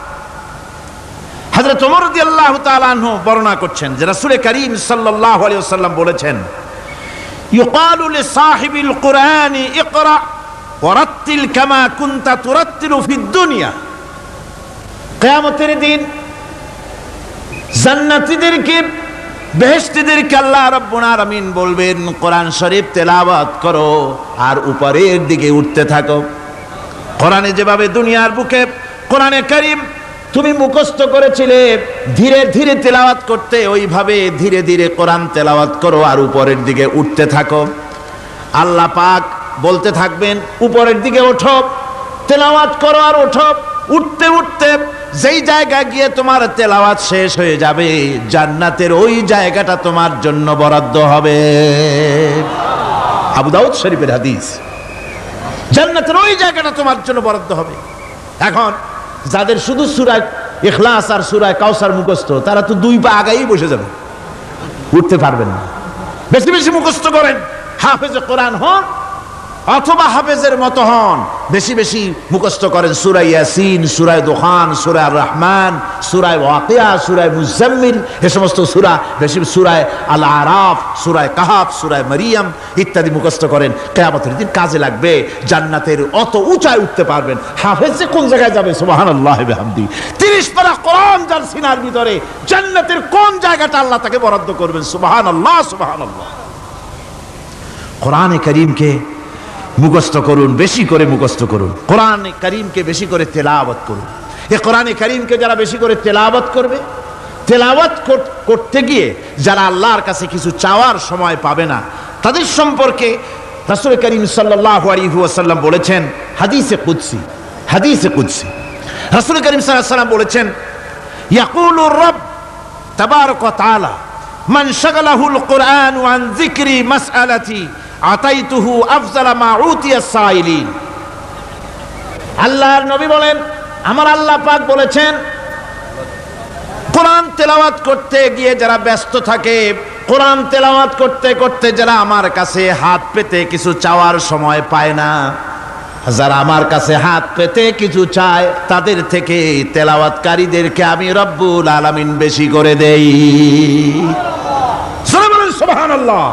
হযরত ওমর রাদিয়াল্লাহু তাআলা আনহু বর্ণনা করছেন যে রাসূল কারীম সাল্লাল্লাহু আলাইহি ওয়াসাল্লাম বলেছেন, ইউকালু লিসাহিবিল কুরআনি ইকরা ওয়ারাত্তিল কামা কুনতা তুরাত্তিলু ফিদ দুনিয়া। কিয়ামতের দিন জান্নাতীদেরকে, বেহেশতীদেরকে আল্লাহ রাব্বুল আলামিন বলবেন, কোরআন শরীফ তেলাওয়াত করো আর উপরের দিকে উঠতে থাকো। কোরআনে যেভাবে দুনিয়ার বুকে কোরআনে কারীম তুমি মুখস্থ করেছিলে, ধীরে ধীরে তেলাওয়াত করতে, ওইভাবে ধীরে ধীরে কোরআন তেলাওয়াত করো আর উপরের দিকে উঠতে থাকো। আল্লাহ পাক বলতে থাকবেন, উপরের দিকে ওঠো, তেলাওয়াত করো আর ওঠো। উঠতে উঠতে যেই জায়গায় গিয়ে তোমার তেলাওয়াত শেষ হয়ে যাবে, জান্নাতের ওই জায়গাটা তোমার জন্য বরাদ্দ হবে। আবু দাউদ শরীফের হাদিস। জান্নাতের ওই জায়গাটা তোমার জন্য বরাদ্দ হবে। এখন যাদের শুধু সূরা ইখলাস আর সূরা কাউসার মুখস্থ, তারা তো 2 পা আগাই বসে যাবে, উঠতে পারবেন না। বেশি বেশি মুখস্থ করেন, হাফেজে কোরআন হন অথবা হাফেজের মতো হন। বেশি বেশি মুখস্থ করেন সূরা ইয়াসিন, সূরা দুখান, সূরা আর রহমান, সূরা ওয়াকিয়া, সূরা মুজাম্মিল, এই সমস্ত সূরা, বেশি সূরা আল আরাফ, সূরা কাহাফ, সূরা মারিয়াম ইত্যাদি মুখস্থ করেন। কিয়ামতের দিন কাজে লাগবে। জান্নাতের অত উঁচায় উঠতে পারবেন। হাফেজ যে কোন জায়গায় যাবে, সুবহানাল্লাহ ওয়া বিহামদি, 30 পারা কোরআন যার সিনার ভিতরে, জান্নাতের কোন জায়গাটা আল্লাহ তাকে বরাদ্দ করবেন। সুবহানাল্লাহ, সুবহানাল্লাহ। কোরআনে কারীমকে মুখস্থ করুন, বেশি করে মুখস্থ করুন। কোরআনে কারীমকে বেশি করে তেলাওয়াত করুন। এই কোরআনে কারীমকে যারা বেশি করে তেলাওয়াত করবে, তেলাওয়াত করতে গিয়ে যারা আল্লাহর কাছে কিছু চাওয়ার সময় পাবে না, তাদের সম্পর্কে রাসূল করিম সাল্লাল্লাহু আলাইহি ওয়াসাল্লাম বলেছেন হাদিসে কুদসি রাসূল করিম সাল্লাল্লাহু আলাইহি ওয়াসাল্লাম বলেছেন, ইয়াকুলুর রাব তাবারাকা ওয়া তাআলা মান শাগালাহুল কুরআন আন যিকরি মাসআলাতি আতাইতুহু আফজালা মা উতিয়াস সাইলিন। আল্লাহর নবী বলেন, আমার আল্লাহ পাক বলেছেন, কোরআন তেলাওয়াত করতে গিয়ে যারা ব্যস্ত থাকে, কোরআন তেলাওয়াত করতে করতে যারা আমার কাছে হাত পেতে কিছু চাওয়ার সময় পায় না, যারা আমার কাছে হাত পেতে কিছু চায়, তাদের থেকে তেলাওয়াতকারীদেরকে আমি রব্বুল আলামিন বেশি করে দেই। সুবহানাল্লাহ।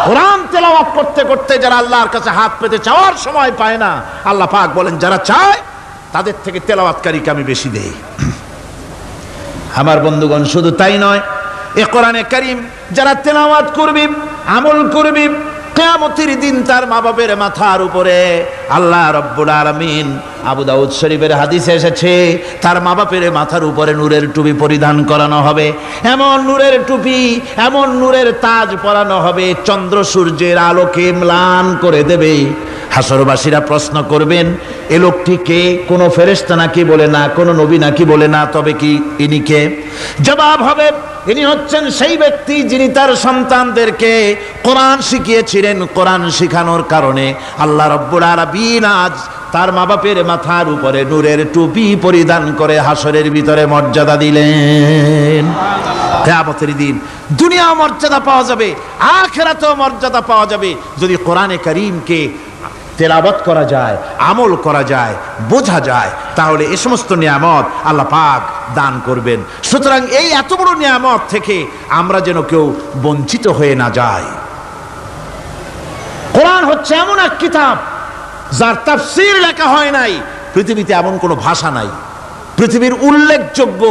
কোরআন তেলাওয়াত করতে করতে যারা আল্লাহর কাছে হাত পেতে চাওয়ার সময় পায় না, আল্লাহ পাক বলেন যারা চায় তাদের থেকে তেলাওয়াতকারীকে আমি বেশি দেই। আমার বন্ধুগণ, শুধু তাই নয়, এ কোরআনে কারীম যারা তেলাওয়াত করবে, আমল করবে, কিয়ামতের দিন তার মা বাপের মাথার উপরে আল্লাহ রাব্বুল আলামিন, আবু দাউদ শরীফের হাদিসে এসেছে, তার মা বাপের মাথার উপরে নূরের টুপি পরিধান করানো হবে। এমন নূরের টুপি, এমন নূরের তাজ পরানো হবে, চন্দ্র সূর্যের আলোকে ম্লান করে দেবে। হাসরবাসীরা প্রশ্ন করবেন, এ লোকটি কে? কোনো ফেরেশতা নাকি? বলে না। কোনো নবী নাকি? বলে না। তবে কি ইনি কে? জবাব হবে, ইনি হচ্ছেন সেই ব্যক্তি যিনি তার সন্তানদেরকে কোরআন শিখিয়েছিলেন। কোরআন শিখানোর কারণে আল্লাহ রাব্বুল আলামিন আজ তার মা বাপের মাথার উপরে নূরের টুপি পরিধান করে হাসরের ভিতরে মর্যাদা দিলেন। কিয়ামতের দিন দুনিয়া মর্যাদা পাওয়া যাবে, আখিরাতেও মর্যাদা পাওয়া যাবে যদি কোরআনে কারীমকে তেলাওয়াত করা যায়, আমল করা যায়, বোঝা যায়, তাহলে এই সমস্ত নিয়ামত আল্লাহ পাক দান করবেন। সুতরাং এই এত বড় নিয়ামত থেকে আমরা যেন কেউ বঞ্চিত হয়ে না যাই। কোরআন হচ্ছে এমন এক কিতাব যার তাফসীর লেখা হয় নাই। পৃথিবীতে এমন কোনো ভাষা নাই, পৃথিবীর উল্লেখযোগ্য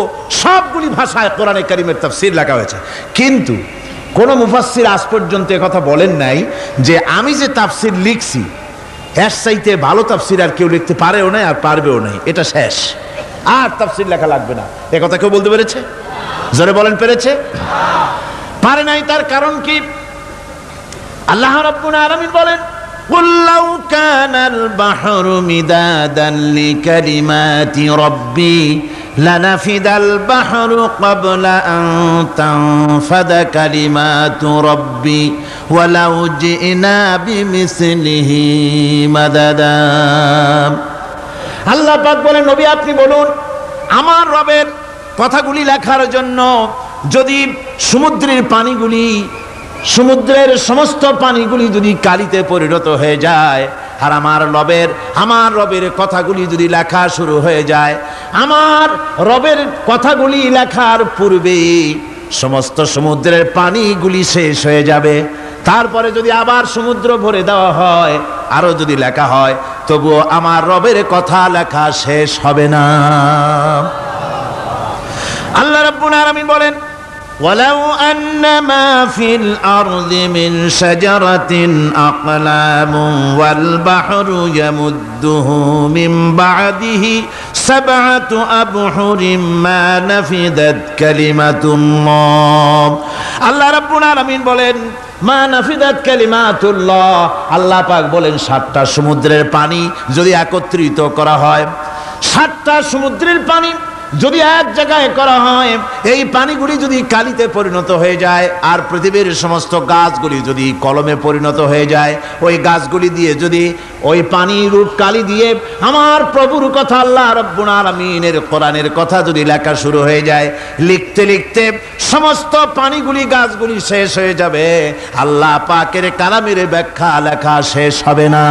সবগুলি ভাষায় কোরআনে কারীমের তাফসীর লেখা হয়েছে, কিন্তু কোন মুফাসসির আজ পর্যন্ত কথা বলেন নাই যে আমি যে তাফসীর লিখছি এর চাইতে ভালো তাফসীর আর কেউ লিখতে পারেও না, আর পারবেও নাই, এটা শেষ, আর তাফসীর লেখা লাগবে না। এ কথা কেউ বলতে পেরেছে? জোরে বলেন, পেরেছে? পারে নাই। তার কারণ কি? আল্লাহ রাব্বুল আলামিন বলেন, قُلْ لَوْ كَانَ الْبَحْرُ مِدَادًا لِكَلِمَاتِ رَبِّي لَنَفِدَ الْبَحْرُ قَبْلَ أَن تَنفَدَ كَلِمَاتُ رَبِّي وَلَوْ جِئْنَا بِمِثْلِهِ مَدَدًا। আল্লাহ পাক বলেন, নবী আপনি বলুন, আমার রবের কথাগুলি লেখার জন্য যদি সমুদ্রের পানিগুলি, সমুদ্রের সমস্ত পানিগুলি যদি কালিতে পরিণত হয়ে যায়, আর আমার রবের কথাগুলি যদি লেখা শুরু হয়ে যায়, আমার রবের কথাগুলি লেখার পূর্বে সমস্ত সমুদ্রের পানিগুলি শেষ হয়ে যাবে। তারপরে যদি আবার সমুদ্র ভরে দেওয়া হয়, আরো যদি লেখা হয়, তবুও আমার রবের কথা লেখা শেষ হবে না। আল্লাহ রাব্বুল আলামিন বলেন, وَلَوْ أَنَّ مَا فِي الْأَرْضِ مِنْ شَجَرَةٍ أَقْلَامٌ وَالْبَحْرُ يَمُدُّهُ مِنْ بَعْدِهِ سَبْعَةُ أَبْحُرٍ مَا نَفِدَتْ كَلِمَةُ اللَّهِ। আল্লাহ রাব্বুল আলামিন বলেন, মা নাফিদাত কালিমাতুল্লাহ। আল্লাহ পাক বলেন, 7টা সমুদ্রের পানি যদি একত্রিত করা হয়, 7টা সমুদ্রের পানি যদি এক জায়গায় করা হয়, এই পানিগুলি যদি কালিতে পরিণত হয়ে যায়, আর পৃথিবীর সমস্ত গাছগুলি যদি কলমে পরিণত হয়ে যায়, ওই গাছগুলি দিয়ে যদি ওই পানি রূপ কালি দিয়ে আমার প্রভুর কথা, আল্লাহ রাব্বুল আলামিনের কোরআনের কথা যদি লেখা শুরু হয়ে যায়, লিখতে লিখতে সমস্ত পানিগুলি, গাছগুলি শেষ হয়ে যাবে, আল্লাহ পাকের কালামের ব্যাখ্যা লেখা শেষ হবে না।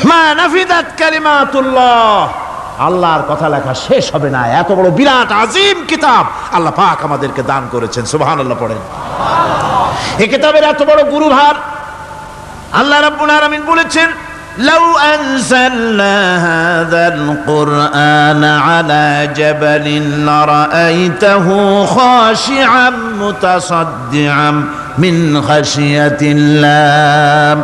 মা নাফিদাত কালিমাতুল্লাহ, আল্লাহর কথা লেখা শেষ হবে না। এত বড় বিরাট আজিম কিতাব আল্লাহ পাক আমাদেরকে দান করেছেন। সুবহানাল্লাহ পড়েন। এই কিতাবের এত বড় গুরুভার আল্লাহ রাব্বুল আলামিন বলেছেন, লাউ আনজালনা হাযাল কুরআন আলা জাবালিন লারাআইতাহু খাশিআম মুতাসাদ্দিআম মিন খাশিয়াতিল্লাহ।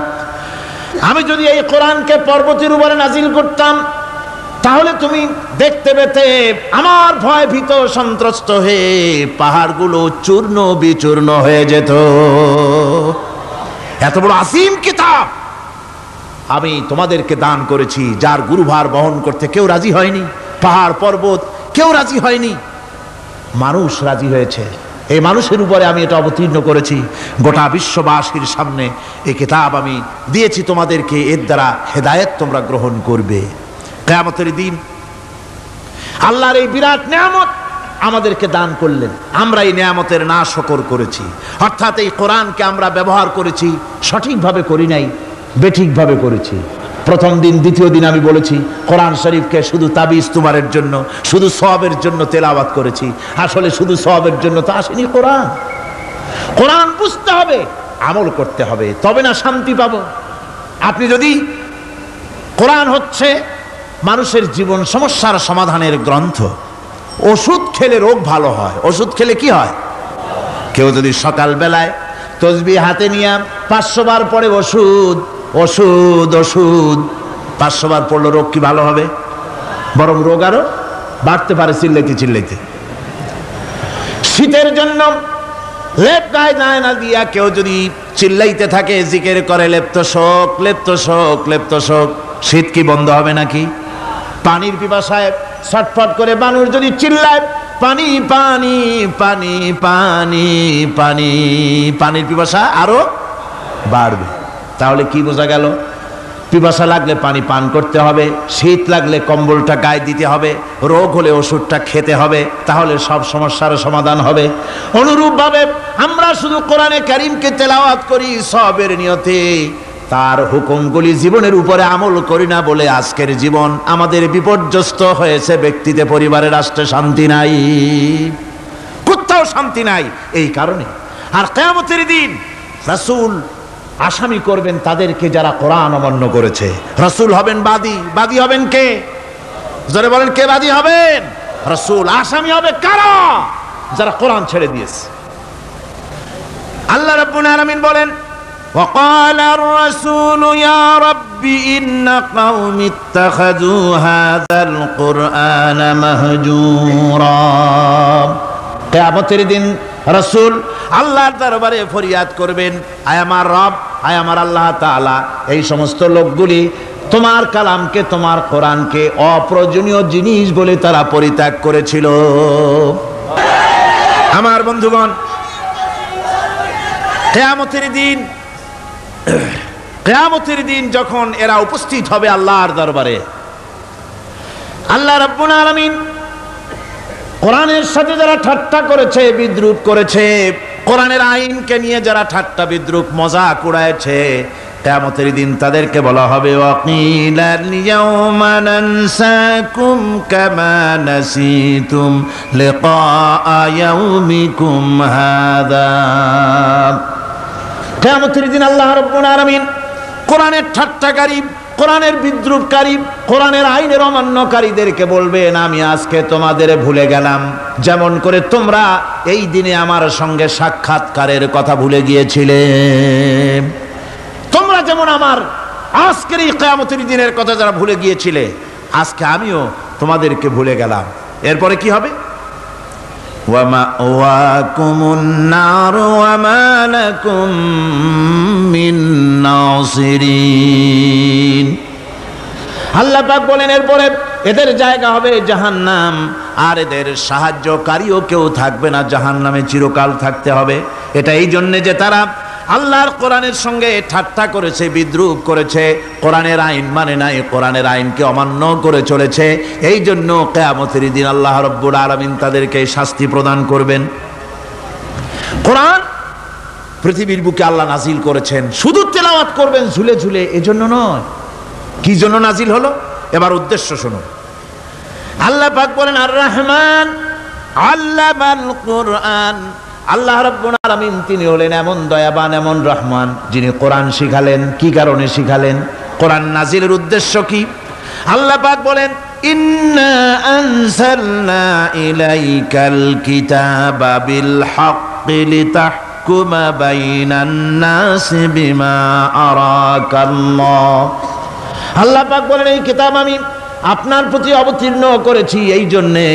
আমি যদি এই কোরআনকে পর্বতের উপরে নাজিল করতাম, তাহলে তুমি দেখতে পেতে আমার ভয় ভীত সন্ত্রস্ত হয়ে পাহাড়গুলো চূর্ণ বিচূর্ণ হয়ে যেত। এত বড় আসিম কিতাব আমি তোমাদেরকে দান করেছি, যার গুরুভার বহন করতে কেউ রাজি হয়নি, পাহাড় পর্বত কেউ রাজি হয়নি, মানুষ রাজি হয়েছে। এই মানুষের উপরে আমি এটা অবতীর্ণ করেছি, গোটা বিশ্ববাসীর সামনে এই কিতাব আমি দিয়েছি তোমাদেরকে, এর দ্বারা হেদায়েত তোমরা গ্রহণ করবে। কিয়ামতের দিন আল্লাহর এই বিরাট নিয়ামত আমাদেরকে দান করলেন, আমরা এই নিয়ামতের নাশকর করেছি, অর্থাৎ এই কোরআনকে আমরা ব্যবহার করেছি সঠিকভাবে করি নাই, বেঠিকভাবে করেছি। প্রথম দিন দ্বিতীয় দিন আমি বলেছি কোরআন শরীফকে শুধু তাবিজ তুমারের জন্য, শুধু সওয়াবের জন্য তেলাওয়াত করেছি। আসলে শুধু সওয়াবের জন্য তো আসেনি কোরআন। কোরআন বুঝতে হবে, আমল করতে হবে, তবে না শান্তি পাবো। আপনি যদি কোরআন হচ্ছে মানুষের জীবন সমস্যার সমাধানের গ্রন্থ, ওষুধ খেলে রোগ ভালো হয়। ওষুধ খেলে কি হয়? কেউ যদি সকাল বেলায় তসবিহ হাতে নিয়ে 500 বার পড়ে ওষুধ ওষুধ ওষুধ, 500 বার পড়লো, রোগ কি ভালো হবে? বরং রোগ আরো বাড়তে পারে চিল্লাইতে চিল্লাইতে। শীতের জন্য লেপ গায়ে যায় না দিয়া কেউ যদি চিল্লাইতে থাকে, জিকির করে লেপ্ত শোক লেপ্ত শোক লেপ্ত শোক, শীত কি বন্ধ হবে নাকি? পানির পিপাসায় ছটফট করে মানুষ যদি চিল্লায় পানি পানি পানি পানি পানি, পানির পিপাসা আরো বাড়বে। তাহলে কি বোঝা গেল? পিপাসা লাগলে পানি পান করতে হবে, শীত লাগলে কম্বলটা গায়ে দিতে হবে, রোগ হলে ওষুধটা খেতে হবে, তাহলে সব সমস্যার সমাধান হবে। অনুরূপভাবে আমরা শুধু কোরআনে কারীমকে তেলাওয়াত করি সওয়াবের নিয়তে, তার হুকুমগুলি জীবনের উপরে আমল করি না বলে আজকের জীবন আমাদের বিপর্যস্ত হয়েছে। ব্যক্তিতে, পরিবারে, রাষ্ট্রে শান্তি নাই, কোথাও শান্তি নাই এই কারণে। আর কিয়ামতের দিন রাসূল আসামি করবেন তাদেরকে যারা কোরআন অমান্য করেছে। রাসূল হবেন বাদী। বাদী হবেন কে? যারা বলেন কে বাদী হবেন? রাসূল। আসামি হবে কারা? যারা কোরআন ছেড়ে দিয়েছে। আল্লাহ রাব্বুল আলামিন বলেন وقال الرسول يا رب إن قوم اتخذوا هذا القرآن مهجورا। কিয়ামতের দিন রাসূল আল্লাহর দরবারে ফরিয়াদ করবেন, আয় আমার রব, আয় আমার আল্লাহ তাআলা, এই সমস্ত লোকগুলি তোমার কালামকে, তোমার কোরআনকে অপ্রয়োজনীয় জিনিস বলে তারা পরিত্যাগ করেছিল। আমার বন্ধুগণ, কিয়ামতের দিন যখন এরা উপস্থিত হবে আল্লাহর দরবারে, আল্লাহ রাব্বুল আলামিন কোরআনের সাথে যারা ঠাট্টা করেছে, বিদ্রূপ করেছে, কোরআনের আইনকে নিয়ে যারা ঠাট্টা বিদ্রূপ মজাক উড়াইছে, কিয়ামতের দিন তাদেরকে বলা হবে ওয়াকিলাল ইয়াউমা নানসাকুম কামা নাসিতুম লিকা ইয়াউমিকুম হাযা। কিয়ামতের দিন আল্লাহ রাব্বুল আলামিন কোরআনের ঠাট্টাকারী, কোরআনের বিদ্রূপকারী, কোরআনের আইনের অমান্যকারীদেরকে বলবেন আমি আজকে তোমাদের ভুলে গেলাম, যেমন করে তোমরা এই দিনে আমার সঙ্গে সাক্ষাৎকারের কথা ভুলে গিয়েছিলে। তোমরা যেমন আমার আজকের এই কিয়ামতের দিনের কথা যারা ভুলে গিয়েছিলে, আজকে আমিও তোমাদেরকে ভুলে গেলাম। এরপরে কি হবে? ওয়ামাওয়াকুমুন নার ওয়ামা লাকুম মিন নাসিরিন। আল্লাহ পাক বলেন এরপরে এদের জায়গা হবে জাহান্নাম, আর এদের সাহায্যকারীও কেউ থাকবে না, জাহান্নামে চিরকাল থাকতে হবে। এটা এই জন্য যে তারা আল্লাহর কোরআনের সঙ্গে ঠাট্টা করেছে, বিদ্রূপ করেছে, কোরআনের আইন মানে নাই, কোরআনের আইনকে অমান্য করে চলেছে। এই জন্য কিয়ামতের দিন আল্লাহ রাব্বুল আলামিন তাদেরকে শাস্তি প্রদান করবেন। কোরআন পৃথিবীর বুকে আল্লাহ নাজিল করেছেন, শুধু তেলাওয়াত করবেন ঝুলে ঝুলে, এজন্য নয়। কি জন্য নাজিল হলো? এবার উদ্দেশ্য শুনুন। আল্লাহ পাক বলেন আর রহমান আল্লামাল কোরআন। আল্লাহ রাব্বুল আলামিন তিনি হলেন এমন দয়াবান, এমন রহমান, যিনি কোরআন শিখালেন। কি কারণে শিখালেন? কোরআন নাজিলের উদ্দেশ্য কি? আল্লাহ পাক বলেন ইন্না আনজালনা ইলাইকাল কিতাবা বিল হাক্কি লিতাহকুমা বাইনান নাসি বিমা আরাকাল্লাহ। আল্লাহ পাক বলেন এই কিতাব আমি আপনার প্রতি অবতীর্ণ করেছি এই জন্যে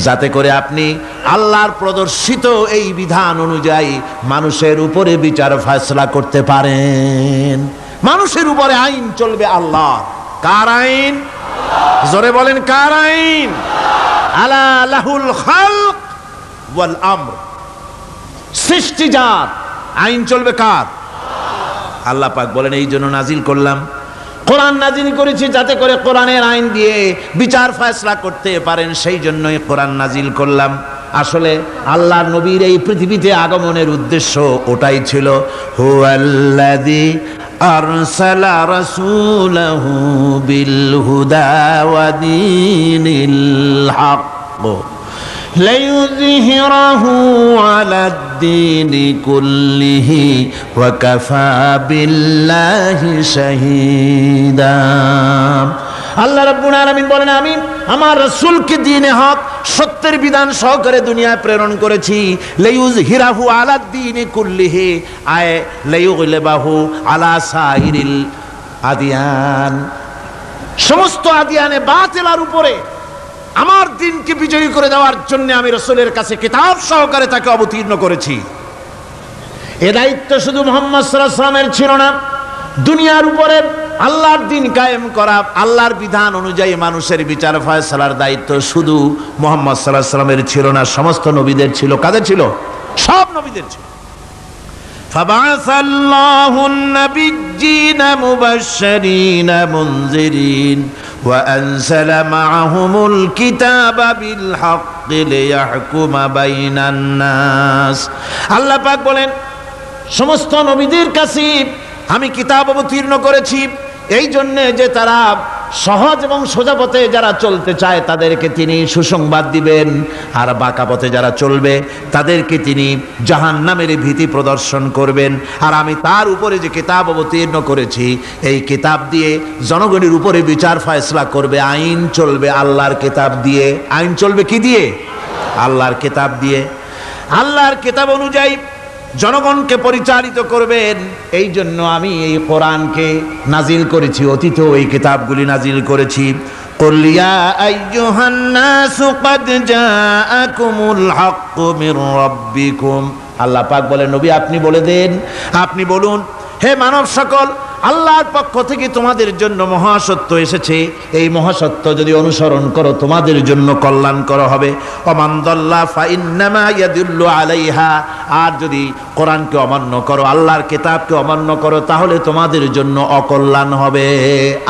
যাতে করে আপনি আল্লাহর প্রদর্শিত এই বিধান অনুযায়ী মানুষের উপরে বিচার ফয়সালা করতে পারেন। মানুষের উপরে আইন চলবে আল্লাহ। কার আইন? জোরে বলেন, কার আইন? আলা লাহুল খালক ওয়াল আমর, সৃষ্টিজাত আইন চলবে কার? আল্লাহ পাক বলেন এই জন্য নাজিল করলাম, কোরআন নাজিল করেছি যাতে করে কোরআনের আইন দিয়ে বিচার ফয়সালা করতে পারেন, সেই জন্যই কোরআন নাজিল করলাম। আসলে আল্লাহর নবীর এই পৃথিবীতে আগমনের উদ্দেশ্য ওটাই ছিল। হুয়াল্লাযী আরসালা রাসূলাহু বিল হুদা ওয়া দীনিল হক লিইয়ুযহিরাহু আলাদ-দীনি কুল্লিহি ওয়া কাফা বিল্লাহি শাহীদা। আল্লাহ রাব্বুল আলামিন বলেন, আমি আমার রাসূলকে দ্বীনে হক সত্যের বিধান সহকারে দুনিয়ায় প্রেরণ করেছি। লিইয়ুযহিরাহু আলাদ-দীনি কুল্লিহি আয় লিইয়ুগলিবাহু আলা সাইরিল আদিয়ান, সমস্ত আদিয়ানে বাতিলার উপরে আমার দিনকে বিজয়ী করে দেওয়ার জন্য আমি রাসূলের কাছে কিতাব সহকারে তাকে অবতীর্ণ করেছি। এ দায়িত্ব শুধু মুহাম্মদ সাল্লাল্লাহু আলাইহি ওয়াসাল্লামের ছিল না, দুনিয়ার উপরে আল্লাহর দিন কায়েম করা, আল্লাহর বিধান অনুযায়ী মানুষের বিচার ফয়সালার দায়িত্ব শুধু মুহাম্মদ সাল্লাল্লাহু আলাইহি ওয়াসাল্লামের ছিল না, সমস্ত নবীদের ছিল। কাদের ছিল? সব নবীদের ছিল। فبعث الله النبيين مبشرين منذرين وأنزل معهم الكتاب بالحق ليحكم بين الناس। আল্লাহ পাক বলেন সমস্ত নবীদের কাছে আমি কিতাব অবতীর্ণ করেছি এই জন্য যে তারা সহজ এবং সোজা পথে যারা চলতে চায় তাদেরকে তিনি সুসংবাদ দিবেন, আর বাঁকা পথে যারা চলবে তাদেরকে তিনি জাহান্নামের ভীতি প্রদর্শন করবেন। আর আমি তার উপরে যে কিতাব অবতীর্ণ করেছি এই কিতাব দিয়ে জনগণের উপরে বিচার ফয়সালা করবে, আইন চলবে আল্লাহর কিতাব দিয়ে। আইন চলবে কি দিয়ে? আল্লাহর কিতাব দিয়ে। আল্লাহর কিতাব অনুযায়ী জনগণকে পরিচালিত করবেন, এই জন্য আমি এই কোরআনকে নাজিল করেছি, অতীতেও এই কিতাবগুলি নাজিল করেছি। কুল ইয়া আইয়ুহান নাসু ক্বাদ জাআকুমুল হাক্কু মির রাব্বিকুম। আল্লাহ পাক বলেন নবী আপনি বলে দেন, আপনি বলুন হে মানব সকল, আল্লাহর পক্ষ থেকে তোমাদের জন্য মহাসত্য এসেছে, এই মহাসত্য যদি অনুসরণ করো তোমাদের জন্য কল্যাণকর হবে। ওমান দাল্লা ফাইন্নামা ইয়াদুল্লু আলাইহা, আর যদি কোরআনকে অমান্য করো, আল্লাহর কিতাবকে অমান্য করো, তাহলে তোমাদের জন্য অকল্যাণ হবে।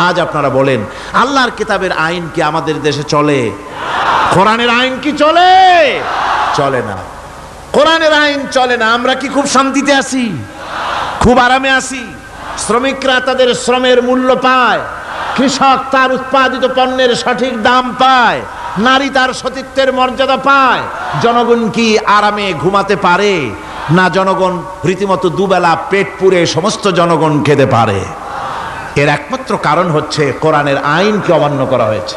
আজ আপনারা বলেন আল্লাহর কিতাবের আইন কি আমাদের দেশে চলে? কোরআনের আইন কি চলে? চলে না। কোরআনের আইন চলে না। আমরা কি খুব শান্তিতে আছি? খুব আরামে আছি? শ্রমিকরা তাদের শ্রমের মূল্য পায়, কৃষক তার উৎপাদিত পণ্যের সঠিক দাম পায়, নারী তার সতীত্বের মর্যাদা পায়, জনগণ কি আরামে ঘুমাতে পারে? না, জনগণ রীতিমতো দুবেলা পেট পুরে সমস্ত জনগণ খেতে পারে। এর একমাত্র কারণ হচ্ছে কোরআনের আইনকে অমান্য করা হয়েছে।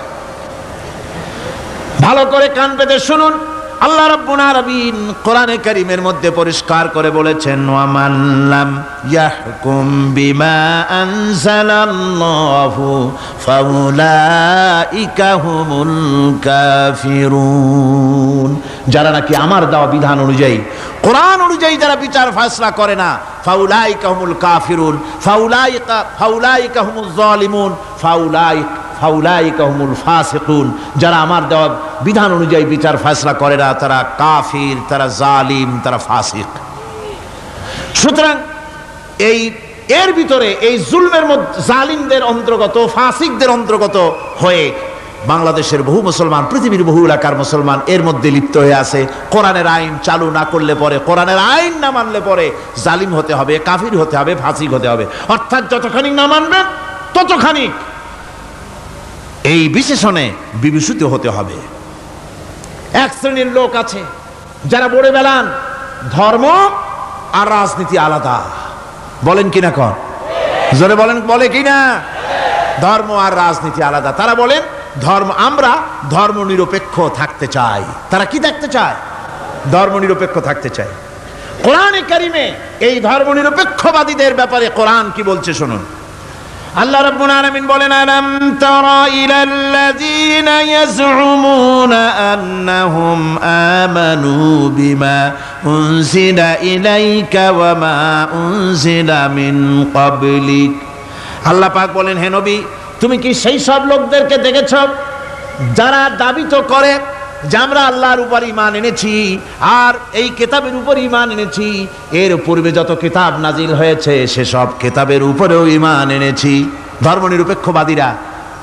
ভালো করে কান পেতে শুনুন, আল্লাহ রাব্বুল আলামিন কোরআনে কারীমের মধ্যে পরিষ্কার করে বলেছেন ওয়ামান লাম ইয়াহকুম বিমা আনজালাল্লাহু ফাউলাইকা হুমুল কাফিরুন। যারা নাকি আমার দেওয়া বিধান অনুযায়ী, কোরআন অনুযায়ী যারা বিচার ফয়সালা করে না, ফাউলাইকা হুমুল কাফিরুন, ফাউলাইকা হুমুজ জালিমুন, ফাউলাইকা হুমুল ফাসিকুন। যারা আমার দেওয়া বিধান অনুযায়ী বিচার ফয়সালা করে না তারা কাফির, তারা জালিম, তারা ফাসিক। সুতরাং এর ভিতরে এই জুলমের মধ্যে জালিমদের অন্তর্গত, ফাসিকদের অন্তর্গত হয়ে বাংলাদেশের বহু মুসলমান, পৃথিবীর বহু এলাকার মুসলমান এর মধ্যে লিপ্ত হয়ে আছে। কোরআনের আইন চালু না করলে পরে, কোরআনের আইন না মানলে পরে জালিম হতে হবে, কাফির হতে হবে, ফাসিক হতে হবে। অর্থাৎ যতখানি না মানবেন ততখানি এই বিশেষণে বিভূষিত হতে হবে। এক শ্রেণীর লোক আছে যারা বলে বেড়ান ধর্ম আর রাজনীতি আলাদা। বলেন কিনা? কন জোরে বলেন, বলে কিনা? ধর্ম আর রাজনীতি আলাদা। তারা বলেন আমরা ধর্ম নিরপেক্ষ থাকতে চাই। তারা কি থাকতে চায়? ধর্ম নিরপেক্ষ থাকতে চায়। কোরআনে কারিমে এই ধর্ম নিরপেক্ষবাদীদের ব্যাপারে কোরআন কি বলছে শুনুন। আল্লাহ রাব্বুল আলামিন বলেন, আলাম তারা ইলাল্লাযীনা ইয়াজউমুনা আন্নাহুম আমানু বিমা উনজিলা ইলাইকা ওয়া মা উনজিলা মিন ক্বাবলিক। আল্লাহ পাক বলেন, হে নবী, তুমি কি সেই সব লোকদেরকে দেখেছ যারা দাবি তো করে যে আমরা আল্লাহর উপর ঈমান এনেছি আর এই কিতাবের উপর ঈমান এনেছি, এর পূর্বে যত কিতাব নাজিল হয়েছে সেসব কিতাবের উপরেও ঈমান এনেছি। ধর্মনিরপেক্ষবাদীরা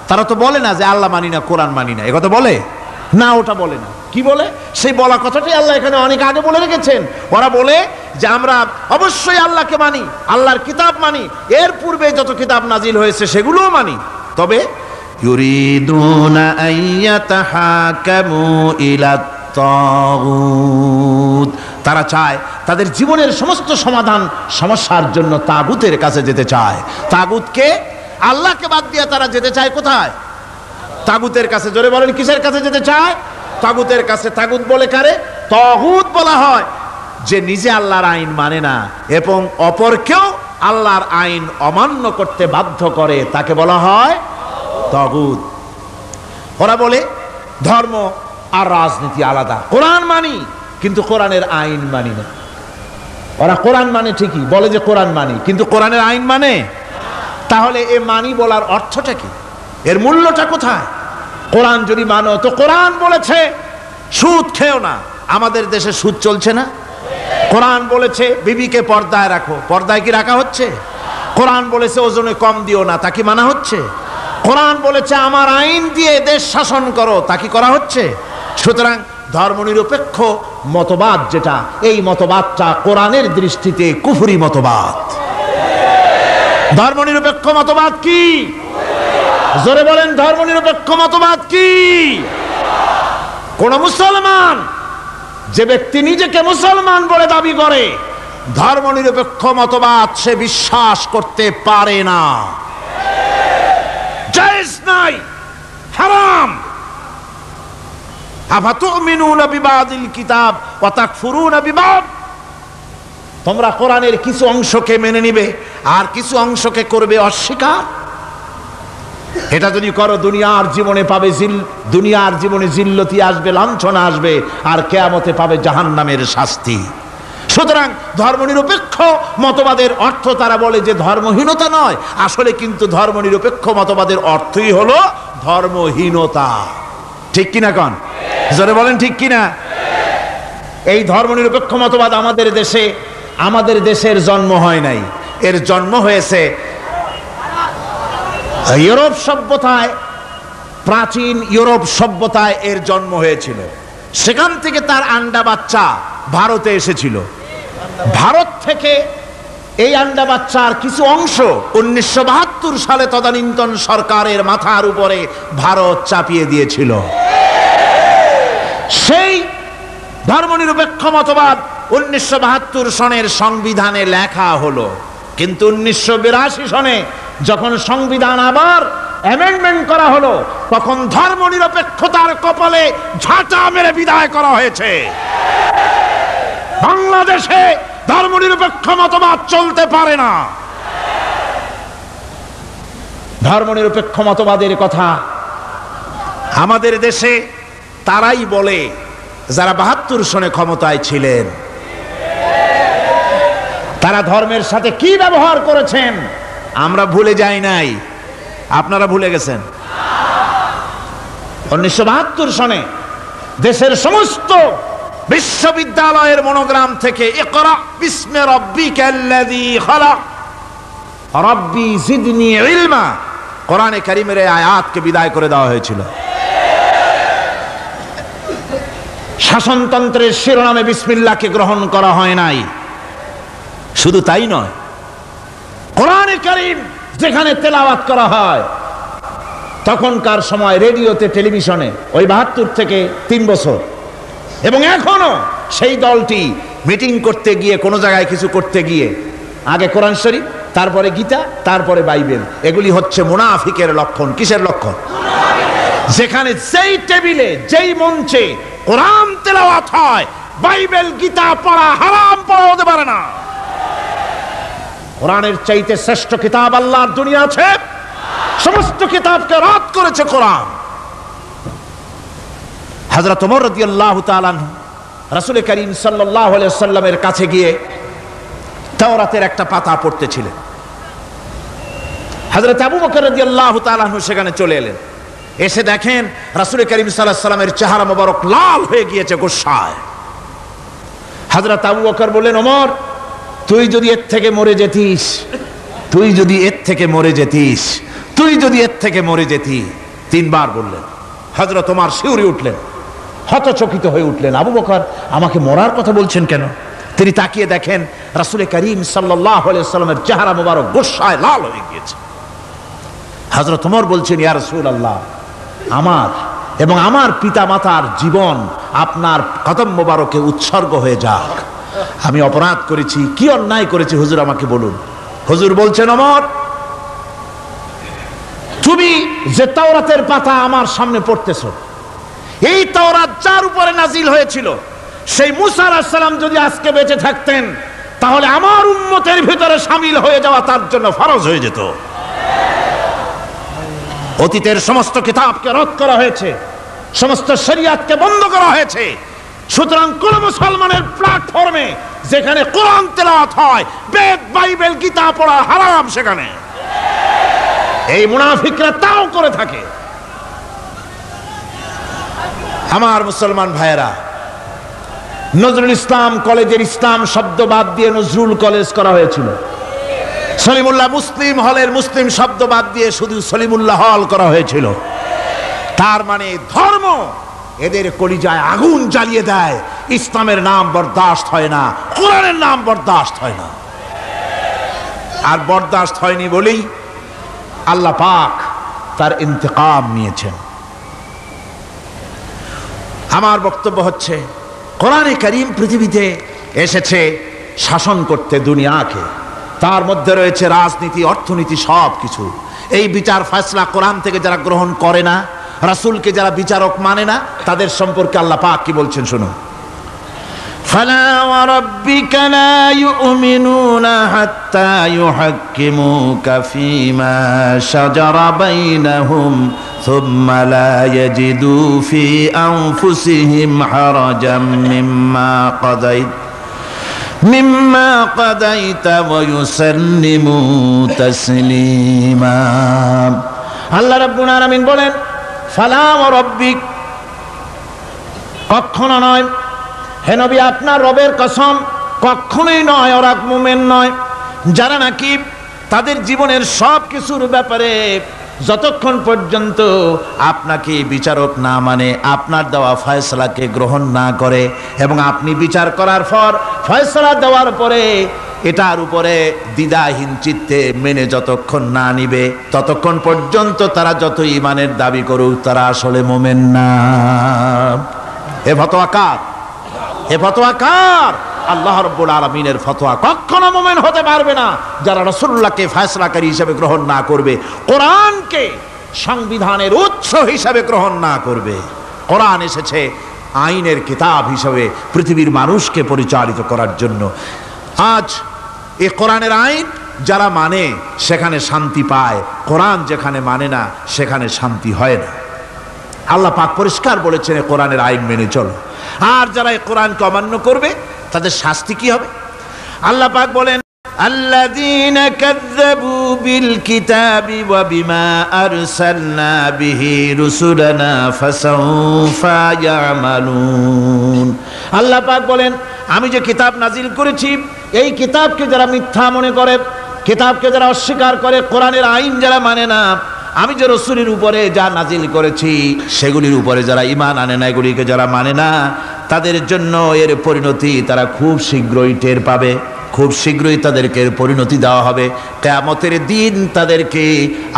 তারা তো বলে না যে আল্লাহ মানি না, কোরআন মানি না, একথা বলে না, ওটা বলে না। কি বলে? সেই বলা কথাটাই আল্লাহ এখানে অনেক আগে বলে রেখেছেন। ওরা বলে যে আমরা অবশ্যই আল্লাহকে মানি, আল্লাহর কিতাব মানি, এর পূর্বে যত কিতাব নাজিল হয়েছে সেগুলোও মানি, তবে ইউরিদুনা আইয়াতাহাকামু ইলাত তাগুত, তারা চায় তাদের জীবনের সমস্ত সমাধান সমস্যার জন্য তাগুতের কাছে যেতে চায়। তাগুতকে, আল্লাহকে বাদ দিয়ে তারা যেতে চায় কোথায়? তাগুতের কাছে। জোরে বলেন, কিসের কাছে যেতে চায়? তাগুতের কাছে। তাগুত বলে কারে? তাগুত বলা হয় যে নিজে আল্লাহর আইন মানে না এবং অপরকেও আল্লাহর আইন অমান্য করতে বাধ্য করে, তাকে বলা হয় তাগুত। ওরা বলে ধর্ম আর রাজনীতি আলাদা, কোরআন মানি কিন্তু কোরআনের আইন মানি না। ওরা কোরআন মানে ঠিকই, বলে যে কোরআন মানি, কিন্তু কোরআনের আইন মানে। তাহলে এ মানি বলার অর্থটা কি? এর মূল্যটা কোথায়? কোরআন যদি মানো তো কোরআন বলেছে সুদ খেও না, আমাদের দেশে সুদ চলছে না? কোরআন বলেছে বিবিকে পর্দায় রাখো, পর্দায় কি রাখা হচ্ছে? কোরআন বলেছে ওজনে কম দিও না, তা কি মানা হচ্ছে? কোরআন বলেছে আমার আইন দিয়ে দেশ শাসন করো, তা কি করা হচ্ছে? সুতরাং ধর্মনিরপেক্ষ মতবাদ যেটা, এই মতবাদটা কোরআনের দৃষ্টিতে কুফরি মতবাদ। ধর্মনিরপেক্ষ মতবাদ কি? জোরে বলেন, ধর্মনিরপেক্ষ মতবাদ কি? কোন মুসলমান, যে ব্যক্তি নিজেকে মুসলমান বলে দাবি করে, ধর্মনিরপেক্ষ মতবাদ সে বিশ্বাস করতে পারে না, জায়েজ নাই, হারাম। আফাতুমিনুনা বিবাদিল কিতাব ওয়া তাকফুরুনা বিবাদ, তোমরা কোরআনের কিছু অংশকে মেনে নিবে আর কিছু অংশকে করবে অস্বীকার। এটা যদি করো দুনিয়ার জীবনে পাবে দুনিয়ার জীবনে জিল্লতি আসবে, লাঞ্ছনা আসবে, আর কিয়ামতে পাবে জাহান্নামের শাস্তি। সুতরাং ধর্মনিরপেক্ষ মতবাদের অর্থ তারা বলে যে ধর্মহীনতা নয়, আসলে কিন্তু ধর্মনিরপেক্ষ মতবাদের অর্থই হলো ধর্মহীনতা। ঠিক কিনা কন? জোরে বলেন ঠিক কিনা? এই ধর্মনিরপেক্ষ মতবাদ আমাদের দেশের জন্ম হয় নাই, এর জন্ম হয়েছে ইউরোপ সভ্যতায়, প্রাচীন ইউরোপ সভ্যতায় এর জন্ম হয়েছিল। সেখান থেকে তার আন্ডা বাচ্চা ভারতে এসেছিল। ভারত থেকে এই আন্ডা বাচ্চার কিছু অংশ 1972 সালে তদানীন্তন সরকারের মাথার উপরে ভারত চাপিয়ে দিয়েছিল। সেই ধর্মনিরপেক্ষ মতবাদ 1972 সনের সংবিধানে লেখা হলো, কিন্তু 1982 সনে যখন সংবিধান আবার অ্যামেন্ডমেন্ট করা হলো, তখন ধর্মনিরপেক্ষতার কপালে ঝাঁটা মেরে বিদায় করা হয়েছে। বাংলাদেশে ধর্মনিরপেক্ষ মতবাদ চলতে পারে না। ধর্মনিরপেক্ষ মতবাদের কথা আমাদের দেশে তারাই বলে যারা 72 সনে ক্ষমতায় ছিলেন। তারা ধর্মের সাথে কি ব্যবহার করেছেন আমরা ভুলে যাই নাই, আপনারা ভুলে গেছেন। 1972 সনে দেশের সমস্ত বিশ্ববিদ্যালয়ের মনোগ্রাম থেকে ইকরা বিস্মি রাব্বিকাল্লাযী খালাক রাব্বি জিদনি ইলমা, কোরআনে কারীমের এই আয়াতকে বিদায় করে দেওয়া হয়েছিল। শাসনতন্ত্রের শিরোনামে বিসমিল্লাহকে গ্রহণ করা হয় নাই। শুধু তাই নয়, কোরআনে কারীম যেখানে তেলাওয়াত করা হয়, তখনকার সময় রেডিওতে, টেলিভিশনে, ওই 72 থেকে 3 বছর, এবং এখনো সেই দলটি মিটিং করতে গিয়ে, কোনো জায়গায় কিছু করতে গিয়ে, আগে কোরআন শরীফ, তারপরে গীতা, তারপরে বাইবেল, এগুলি হচ্ছে মুনাফিকের লক্ষণ। কিসের লক্ষণ? যেখানে যেই টেবিলে, যেই মঞ্চে কোরআন তেলাওয়াত হয়, বাইবেল গীতা পড়া হারাম, পড়া হতে পারে না। কোরআনের চাইতে শ্রেষ্ঠ কিতাব আল্লাহর দুনিয়া আছে? সমস্ত কিতাবকে রদ করেছে কোরআন। হযরত ওমর রাদিয়াল্লাহু তাআলা আনহু রাসূল করিম সাল্লাল্লাহু আলাইহি ওয়াসাল্লামের কাছে গিয়ে তাওরাতের একটা পাতা পড়তেছিলেন। হযরত আবু বকর রাদিয়াল্লাহু তাআলা আনহু সেখানে চলে এলেন। এসে দেখেন রাসূল করিম সাল্লাল্লাহু আলাইহি ওয়াসাল্লামের চেহারা মোবারক লাল হয়ে গিয়েছে গোসায়। হযরত আবু বকর বললেন, ওমর, তুই যদি এর থেকে মরে যেতিস, তুই যদি এর থেকে মরে যেতিস, তুই যদি এর থেকে মরে যেতি। তিনবার বললেন। হযরত ওমর শিউরে উঠলেন, হতচকিত হয়ে উঠলেন। আবু বকর আমাকে মরার কথা বলছেন কেন? তিনি তাকিয়ে দেখেন রাসূল করিম সাল্লাল্লাহু আলাইহি ওয়াসাল্লামের চেহারা মোবারক গোসায় লাল হয়ে গিয়েছে। হযরত ওমর বলছেন, ইয়া রাসূলুল্লাহ, আমার এবং আমার পিতা মাতার জীবন আপনার কদম মোবারকে উৎসর্গ হয়ে যাক। আমি অপরাধ করেছি, কি অন্যায় করেছি হুজুর আমাকে বলুন। হুজুর বলছেন, ওমর, তুমি যে তাওরাতের পাতা আমার সামনে পড়তেছো, এই তাওরাত যার উপরে নাজিল হয়েছিল সেই মুসা আলাইহিস সালাম যদি আজকে বেঁচে থাকতেন তাহলে আমার উম্মতের ভিতরে শামিল হয়ে যাওয়া তার জন্য ফরজ হয়ে যেত। অতীতের সমস্ত কিতাবকে রদ করা হয়েছে, সমস্ত শরিয়াতকে বন্ধ করা হয়েছে। সুতরাং কোন মুসলমানের প্ল্যাটফর্মে যেখানে কোরআন তেলাওয়াত হয়, বেদ, বাইবেল, গীতা পড়া হারাম সেখানে। এই মুনাফিকরা তাও করে থাকে। আমার মুসলমান ভাইয়েরা, নজরুল ইসলাম কলেজের ইসলাম শব্দ বাদ দিয়ে নজরুল কলেজ করা হয়েছিল। সলিমুল্লাহ মুসলিম হলের মুসলিম শব্দ বাদ দিয়ে শুধু সলিমুল্লাহ হল করা হয়েছিল। তার মানে ধর্ম এদের কলিজায় আগুন জ্বালিয়ে দেয়। ইসলামের নাম বরদাস্ত হয় না, কোরআনের নাম বরদাস্ত হয় না। আর বরদাস্ত হয়নি বলেই আল্লাহ পাক তার ইন্তেকাম নিয়েছেন। আমার বক্তব্য হচ্ছে, কোরআনে কারীম পৃথিবীতে এসেছে শাসন করতে দুনিয়াকে। তার মধ্যে রয়েছে রাজনীতি, অর্থনীতি, সব কিছু। এই বিচার ফয়সালা কোরআন থেকে যারা গ্রহণ করে না, রাসূলকে যারা বিচারক মানে না, তাদের সম্পর্কে আল্লাহ পাক কি বলছেন শুনুন। ফালা ওয়া রাব্বিকা লা ইউমিনুনা হাত্তা ইউহাক্কিমুকা ফীমা শাজারা বাইনাহুম সুম্মা লা ইয়াজিদু ফী আনফুসিহিম হারাজাম মিম্মা কাদাইতা ওয়া ইউসাল্লিমু তাসলিমা। আল্লাহ রাব্বুল আলামিন বলেন, ফালা ওয়া রাব্বিক, কখনো নয় হে নবী, আপনার রবের কসম, কখনোই নয়। ওরা মুমিন নয় যারা নাকি তাদের জীবনের সব কিছুর ব্যাপারে যতক্ষণ পর্যন্ত আপনাকে বিচারক না মানে, আপনার দেওয়া ফয়সালাকে গ্রহণ না করে, এবং আপনি বিচার করার পর ফয়সালা দেওয়ার পরে এটার উপরে দ্বিধাহীন চিত্তে মেনে যতক্ষণ না নিবে, ততক্ষণ পর্যন্ত তারা যত ঈমানের দাবি করুক, তারা আসলে মুমিন না। এ ফতোয়া কার? এ ফতোয়া কার? আল্লাহ রাব্বুল আলামিনের ফতোয়া। কখনো মুমিন হতে পারবে না যারা রাসূলুল্লাহকে ফয়সালাকারী হিসেবে গ্রহণ না করবে, কোরআনকে সংবিধানের উৎস হিসেবে গ্রহণ না করবে। কোরআন এসেছে আইনের কিতাব হিসেবে পৃথিবীর মানুষকে পরিচালিত করার জন্য। আজ এই কোরআনের আইন যারা মানে সেখানে শান্তি পায়, কোরআন যেখানে মানে না সেখানে শান্তি হয় না। আল্লাহ পাক পরিষ্কার বলেছেন, কোরআনের আইন মেনে চলো। আর যারা এই কোরআনকে অমান্য করবে তাদের শাস্তি কি হবে? আল্লাহ পাক বলেন, আল্লাযীনা কাযযাবু বিল কিতাবি ওয়া বিমা আরসালনা বিহি রুসুলানা ফাসাউফা ইয়ামালুন। আল্লাহ পাক বলেন, আমি যে কিতাব নাজিল করেছি, এই কিতাবকে যারা মিথ্যা মনে করে, কিতাবকে যারা অস্বীকার করে, কোরআনের আইন যারা মানে না, আমি যে রাসূলের উপরে যা নাজিল করেছি সেগুলির উপরে যারা ঈমান আনে না, এগুলিকে যারা মানে না, তাদের জন্য এর পরিণতি তারা খুব শীঘ্রই টের পাবে। খুব শীঘ্রই তাদেরকে পরিণতি দেওয়া হবে। কিয়ামতের দিন তাদেরকে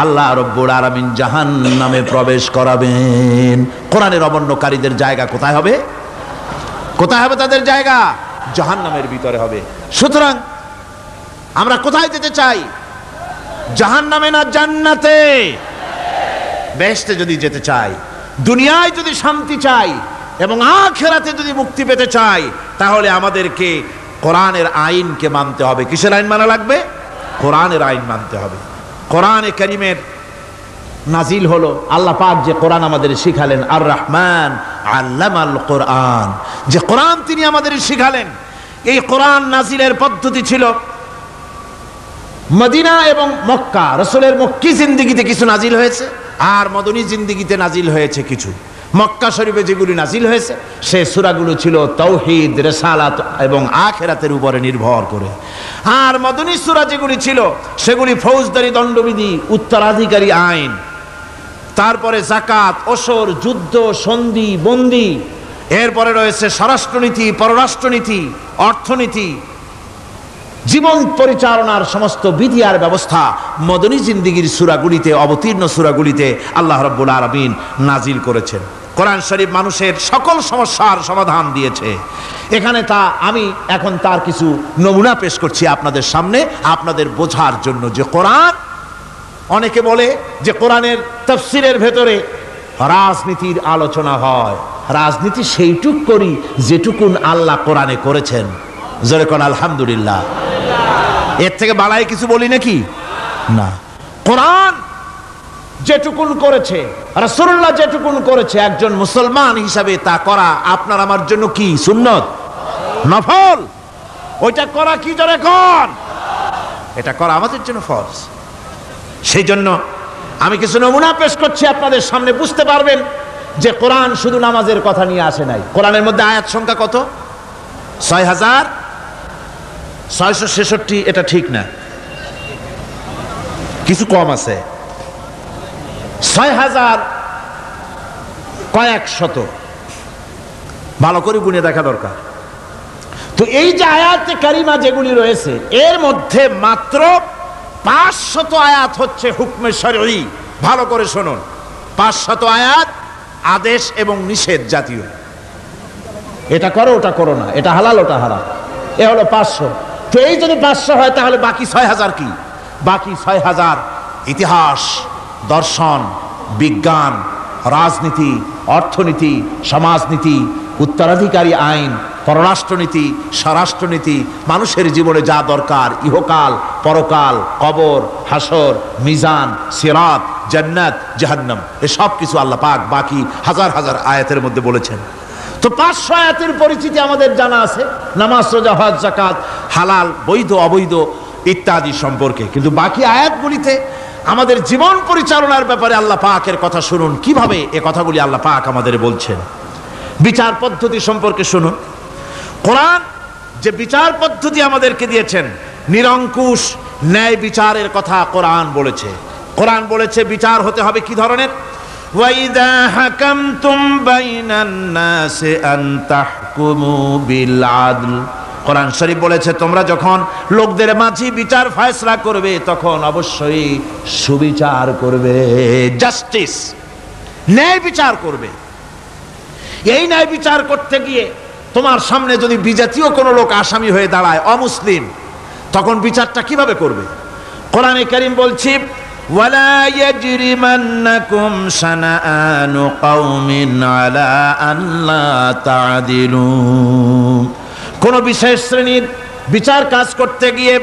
আল্লাহ রাব্বুল আলামিন জাহান্নামে প্রবেশ করাবেন। কোরআনের অমান্যকারীদের জায়গা কোথায় হবে? কোথায় হবে তাদের জায়গা? জাহান্নামের ভিতরে হবে। সুতরাং আমরা কোথায় যেতে চাই? জাহান্নামে না জান্নাতে? বেহেশতে যদি যেতে চাই, দুনিয়ায় যদি শান্তি চাই এবং আখিরাতে যদি মুক্তি পেতে চাই, তাহলে আমাদেরকে কোরআনের আইনকে মানতে হবে। কিসের আইন মানা লাগবে? কোরআনের আইন মানতে হবে। কোরআনে কারীমের নাজিল হলো। আল্লাহ পাক যে কোরআন আমাদের শিখালেন, আর রহমান আল্লামাল কোরআন, যে কোরআন তিনি আমাদের শিখালেন, এই কোরআন নাজিলের পদ্ধতি ছিল মদিনা এবং মক্কা। রাসূলের মক্কি জিন্দেগিতে কিছু নাজিল হয়েছে, আর মদনী জিন্দেগিতে নাজিল হয়েছে কিছু। মক্কা শরীফে যেগুলি নাজিল হয়েছে সে সূরাগুলো ছিল তাওহীদ, রিসালাত এবং আখিরাতের উপরে নির্ভর করে। আর মদনী সূরা যেগুলি ছিল সেগুলি ফৌজদারি দণ্ডবিধি, উত্তরাধিকারী আইন, তারপরে যাকাত, ওসর, যুদ্ধ, সন্ধি, বন্দি, এরপরে রয়েছে স্বরাষ্ট্রনীতি, পররাষ্ট্রনীতি, অর্থনীতি, জীবন পরিচালনার সমস্ত বিধি আর ব্যবস্থা মদনী জিন্দেগির সূরাগুলিতে, অবতীর্ণ সূরাগুলিতে আল্লাহ রাব্বুল আলামিন নাজিল করেছেন। কোরআন শরীফ মানুষের সকল সমস্যার সমাধান দিয়েছে। এখানে আমি এখন তার কিছু নমুনা পেশ করছি আপনাদের সামনে, আপনাদের বোঝার জন্য যে কোরআন। অনেকে বলে যে কোরআনের তাফসীরের ভেতরে রাজনীতির আলোচনা হয়। রাজনীতি সেইটুক করি যেটুকুন আল্লাহ কোরআনে করেছেন। জোরে কোন আলহামদুলিল্লাহ। এর থেকে বাড়াই কিছু বলি নাকি? না। কোরআন যেটুকুন করেছে, রাসূলুল্লাহ যেটুকুন করেছে, একজন মুসলমান হিসাবে তা করা আপনার আমার জন্য কি? সুন্নত, নফল। ওইটা করা কি? জোরে কোন। এটা করা আমাদের জন্য ফরজ। সেই জন্য আমি কিছু নমুনা পেশ করছি আপনাদের সামনে, বুঝতে পারবেন যে কোরআন শুধু নামাজের কথা নিয়ে আসে নাই। কোরআনের মধ্যে আয়াত সংখ্যা কত? 6666। এটা ঠিক না, কিছু কম আছে। 6000 কয়েক শত, ভালো করে গুনে দেখা দরকার। তো এই যে আয়াতে কারিমা যেগুলি রয়েছে এর মধ্যে মাত্র 500 আয়াত হচ্ছে হুকমে শরঈ। ভালো করে শুনুন, 500 আয়াত আদেশ এবং নিষেধ জাতীয়। এটা করো, ওটা করো না, এটা হালাল, ওটা হারাম। এ হলো 500। তো এই যদি 500 হয় তাহলে বাকি 6000 কি? বাকি 6000 ইতিহাস, দর্শন, বিজ্ঞান, রাজনীতি, অর্থনীতি, সমাজনীতি, উত্তরাধিকারী আইন, পররাষ্ট্রনীতি, স্বরাষ্ট্রনীতি, মানুষের জীবনে যা দরকার, ইহকাল, পরকাল, কবর, হাসর, মিজান, সিরাত, জান্নাত, জাহান্নাম, এসব কিছু আল্লাহ পাক বাকি হাজার হাজার আয়াতের মধ্যে বলেছেন। তো 500 আয়াতের পরিচিতি আমাদের জানা আছে, নামাজ, রোজা, হজ, যাকাত, হালাল, বৈধ, অবৈধ ইত্যাদি সম্পর্কে। কিন্তু বাকি আয়াতগুলিতে আমাদের জীবন পরিচালনার ব্যাপারে আল্লাহ পাকের কথা শুনুন, কিভাবে এ কথাগুলি আল্লাহ পাক আমাদের বলছেন। বিচার পদ্ধতি সম্পর্কে শুনুন। কোরআন যে বিচার পদ্ধতি আমাদেরকে দিয়েছেন, নিরঙ্কুশ ন্যায় বিচারের কথা কোরআন বলেছে। কোরআন বলেছে বিচার হতে হবে কি ধরনের? ওয়াইদা হাকামতুম বাইনান নাসি আন তাহকুমু বিল আদল। কোরআন শরীফ বলেছে তোমরা যখন লোকদের মাঝে বিচার ফয়সালা করবে তখন অবশ্যই সুবিচার করবে, জাস্টিস, ন্যায় বিচার করবে। এই ন্যায় বিচার করতে গিয়ে তোমার সামনে যদি বিজাতীয় কোনো লোক আসামি হয়ে দাঁড়ায়, অমুসলিম, তখন বিচারটা কিভাবে করবে? কোরআনে কারীম বলছে ওয়ালা ইয়াজরিমান্নাকুম শানাআনু কওমিন আলা আল্লা তা'দিলু। কোন বিশেষ শ্রেণীর বিচার কাজ করতে গিয়ে,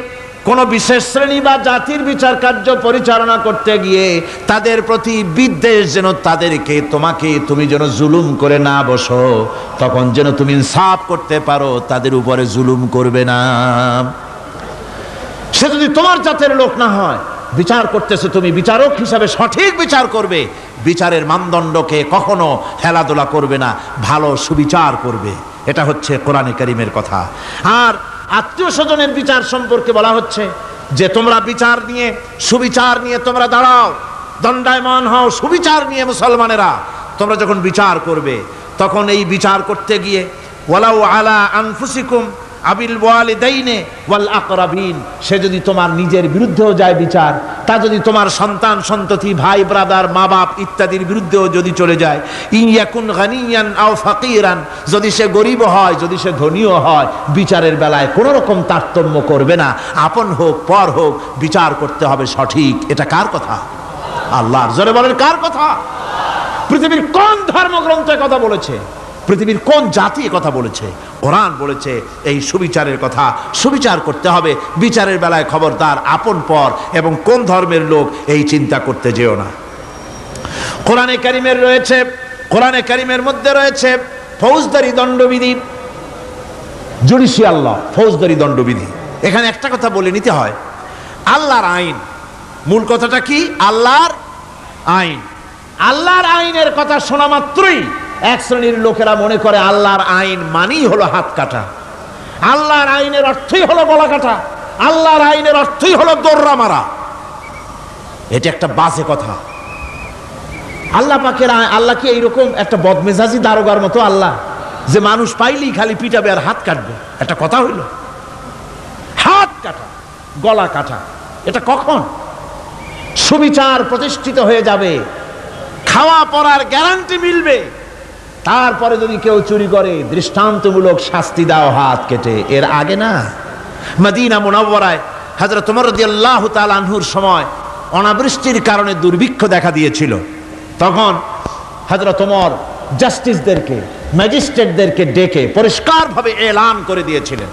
কোন বিশেষ শ্রেণী বা জাতির বিচার কার্য পরিচালনা করতে গিয়ে তাদের প্রতি বিদ্বেষ যেন তাদেরকে, তুমি যেন জুলুম করে না বসো, তখন যেন তুমি ইনসাফ করতে পারো, তাদের উপরে জুলুম করবে না। সে যদি তোমার জাতের লোক না হয়, বিচার করতেছে তুমি, বিচারক হিসাবে সঠিক বিচার করবে, বিচারের মানদণ্ডকে কখনো হেলাদোলা করবে না, ভালো সুবিচার করবে। এটা হচ্ছে কোরআনে কারীমের কথা। আর আত্মীয় স্বজনের বিচার সম্পর্কে বলা হচ্ছে যে তোমরা বিচার নিয়ে, সুবিচার নিয়ে তোমরা দাঁড়াও, দণ্ডায়মান হও সুবিচার নিয়ে। মুসলমানেরা তোমরা যখন বিচার করবে তখন এই বিচার করতে গিয়ে ওয়ালাউ আলা আনফুসিকুম আবিল ওয়ালিদাইনে ওয়াল আকরাবিন, সে যদি তোমার নিজের বিরুদ্ধেও যায় বিচার, তা যদি তোমার সন্তান সন্ততি, ভাই ব্রাদার, মা বাপ ইত্যাদির বিরুদ্ধেও যদি চলে যায়, ইন ইয়াকুন গানিয়ান আও ফাকিরান, যদি সে গরিব হয়, যদি সে ধনীও হয়, বিচারের বেলায় কোনো রকম তারতম্য করবে না, আপন হোক পর হোক, বিচার করতে হবে সঠিক। এটা কার কথা? আল্লাহর। জোরে বলেন কার কথা? পৃথিবীর কোন ধর্মগ্রন্থ কথা বলেছে? পৃথিবীর কোন জাতি কথা বলেছে? কোরআন বলেছে এই সুবিচারের কথা। সুবিচার করতে হবে, বিচারের বেলায় খবরদার আপন পর এবং কোন ধর্মের লোক এই চিন্তা করতে যেও না। কোরআনে কারিমের মধ্যে রয়েছে ফৌজদারি দণ্ডবিধি, জুডিশিয়াল ল, ফৌজদারি দণ্ডবিধি। এখানে একটা কথা বলে নিতে হয়, আল্লাহর আইন, মূল কথাটা কি? আল্লাহর আইন। আল্লাহর আইনের কথা শোনা মাত্রই এক শ্রেণীর লোকেরা মনে করে আল্লাহর আইন মানেই হলো হাত কাটা, আল্লাহর আইনের অর্থই হলো গলা কাটা, আল্লাহর আইনের অর্থই হলো দৌড়া মারা। এটা একটা বাজে কথা। আল্লাহ পাকের আল্লাহ কি এইরকম একটা বদমেজাজি দারোগার মতো আল্লাহ যে মানুষ পাইলেই খালি পিটাবে আর হাত কাটবে? একটা কথা হইল? হাত কাটা, গলা কাটা, এটা কখন সুবিচার প্রতিষ্ঠিত হয়ে যাবে, খাওয়া পড়ার গ্যারান্টি মিলবে, তারপরে যদি কেউ চুরি করে দৃষ্টান্তমূলক শাস্তি দাও হাত কেটে। এর আগে না। মদিনা মুনাওয়ারায় হযরত ওমর রাদিয়াল্লাহু তাআলা আনহুর সময় অনাবৃষ্টির কারণে দুর্ভিক্ষ দেখা দিয়েছিল। তখন হযরত ওমর জাস্টিসদেরকে, ম্যাজিস্ট্রেটদেরকে ডেকে পরিষ্কারভাবে এলান করে দিয়েছিলেন,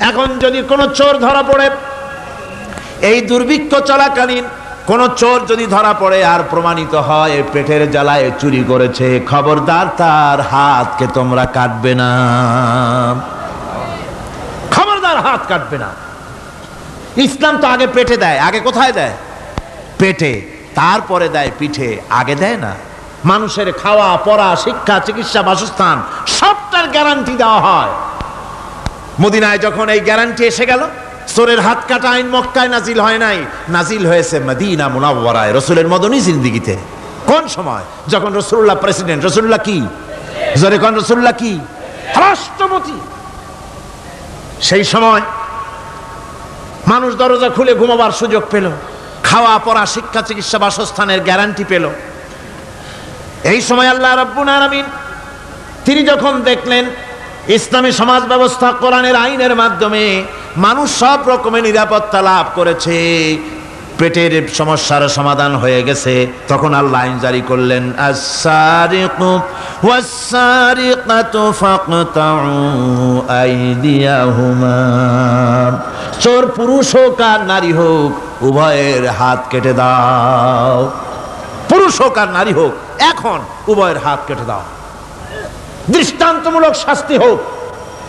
এখন যদি কোনো চোর ধরা পড়ে, এই দুর্ভিক্ষ চলাকালীন কোন চোর যদি ধরা পড়ে আর প্রমাণিত হয় পেটের জ্বালায় চুরি করেছে, খবরদার তার হাতকে তোমরা কাটবে না, খবরদার হাত কাটবে না। ইসলাম তো আগে পেটে দেয়। আগে কোথায় দেয়? পেটে, তারপরে দেয় পিঠে, আগে দেয় না। মানুষের খাওয়া পড়া, শিক্ষা, চিকিৎসা, বাসস্থান সবটার গ্যারান্টি দেওয়া হয়। মদিনায় যখন এই গ্যারান্টি এসে গেল, চোরের হাত কাটা আইন মক্কায় নাজিল হয় নাই, নাজিল হয়েছে মদিনা মুনাওয়ারায়, রাসূলের মদনী জিন্দেগিতে। কোন সময়? যখন রাসূলুল্লাহ প্রেসিডেন্ট। রাসূলুল্লাহ কি? জোরে কোন? রাসূলুল্লাহ কি? রাষ্ট্রপতি। সেই সময় মানুষ দরজা খুলে ঘুমাবার সুযোগ পেল, খাওয়া পড়া, শিক্ষা, চিকিৎসা, বাসস্থানের গ্যারান্টি পেল। এই সময় আল্লাহ রাব্বুল আলামিন তিনি যখন দেখলেন ইসলামী সমাজ ব্যবস্থা কোরআনের আইনের মাধ্যমে মানুষ সব রকমের নিরাপত্তা লাভ করেছে, পেটের সমস্যার সমাধান হয়ে গেছে, তখন আল্লাহ আইন জারি করলেন, আস-সারিকু ওয়াস-সারিকাতু ফাকতাউ আইদিয়াহুমা। চোর পুরুষ হোক আর নারী হোক, উভয়ের হাত কেটে দাও। পুরুষ হোক আর নারী হোক, এখন উভয়ের হাত কেটে দাও। দৃষ্টান্তমূলক শাস্তি হোক,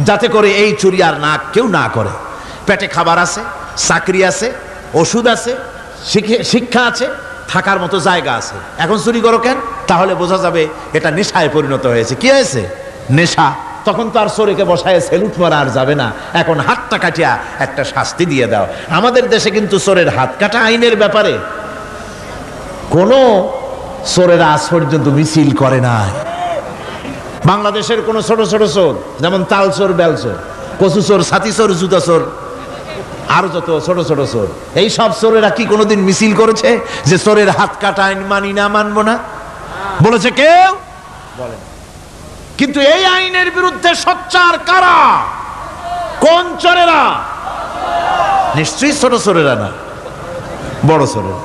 যাতে করে এই চুরি আর না কেউ না করে। পেটে খাবার আছে, চাকরি আছে, ওষুধ আছে, শিক্ষা আছে, থাকার মতো জায়গা আছে, এখন চুরি করো কেন? তাহলে বোঝা যাবে এটা নেশায় পরিণত হয়েছে। কি হয়েছে? নেশা। তখন তো আর চোরকে বসায় সেলুট মারা আর যাবে না, এখন হাতটা কাটিয়া একটা শাস্তি দিয়ে দাও। আমাদের দেশে কিন্তু চোরের হাত কাটা আইনের ব্যাপারে কোনো চোরেরা আজ পর্যন্ত মিছিল করে না। বাংলাদেশের কোন ছোট ছোট চোর, যেমন তাল চোর, বেল চোর, কচু চোর, ছাতি চোর, জুতা চোর, আরো যত ছোট ছোট চোর, এই সব চোরেরা কি কোনোদিন মিছিল করেছে যে চোরের হাত কাটা আইন মানি না, মানবো না? বলেছে কেউ? বলেন। কিন্তু এই আইনের বিরুদ্ধে সোচ্চার কারা? কোন চোরেরা? নিশ্চয়ই ছোট চোরেরা না, বড় চোরেরা,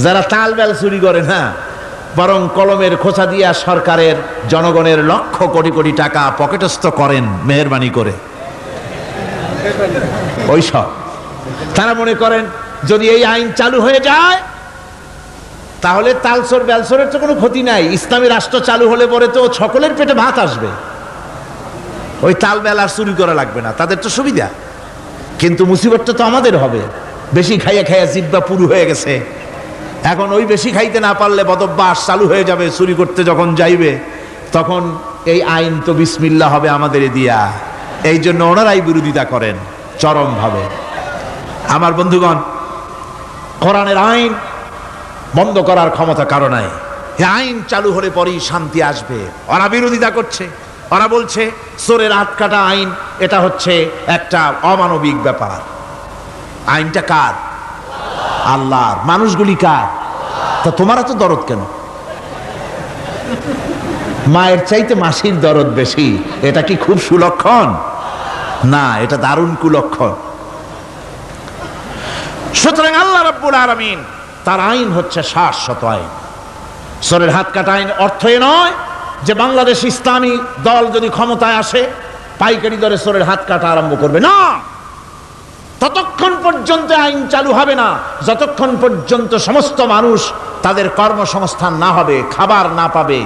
যারা তাল বেল চুরি করে না, বরং কলমের খোঁচা দিয়া সরকারের, জনগণের লক্ষ কোটি কোটি টাকা পকেটস্থ করেন মেহেরবানি করে। ওইসব তারা মনে করেন যদি এই আইন চালু হয়ে যায় তাহলে তালচোর বেলচোরের তো কোনো ক্ষতি নাই, ইসলামী রাষ্ট্র চালু হলে পরে তো সকলের পেটে ভাত আসবে, ওই তাল বেল আর চুরি করা লাগবে না, তাদের তো সুবিধা। কিন্তু মুসিবতটা তো আমাদের হবে। বেশি খাইয়া খাইয়া জিব্বা পুরু হয়ে গেছে, এখন ওই বেশি খাইতে না পারলে বদভ্যাস চালু হয়ে যাবে, চুরি করতে যখন যাইবে তখন এই আইন তো বিসমিল্লাহ হবে আমাদের দিয়া। এই জন্য ওনারাই বিরোধিতা করেন চরমভাবে। আমার বন্ধুগণ, কোরআনের আইন বন্ধ করার ক্ষমতা কারো নাই। এই আইন চালু হলে পরেই শান্তি আসবে। ওরা বিরোধিতা করছে, ওরা বলছে চোরের হাত কাটা আইন এটা হচ্ছে একটা অমানবিক ব্যাপার। আইনটা কার? আল্লাহর। মানুষগুলি কার? তা তোমারা তো দরদ কেন? মায়ের চাইতে মাসির দরদ বেশি, এটা কি খুব সুলক্ষণ? না, এটা দারুণ কুলক্ষণ। সুতরাং আল্লাহ রাব্বুল আলামিন তার আইন হচ্ছে শাশ্বত আইন। চোরের হাত কাটা আইন অর্থ এ নয় যে বাংলাদেশ ইসলামী দল যদি ক্ষমতায় আসে পাইকারি দরে চোরের হাত কাটা আরম্ভ করবে না। ততক্ষণ পর্যন্ত আইন চালু হবে না যতক্ষণ পর্যন্ত সমস্ত মানুষ তাদের কর্মসংস্থান না হবে, খাবার না পাবে,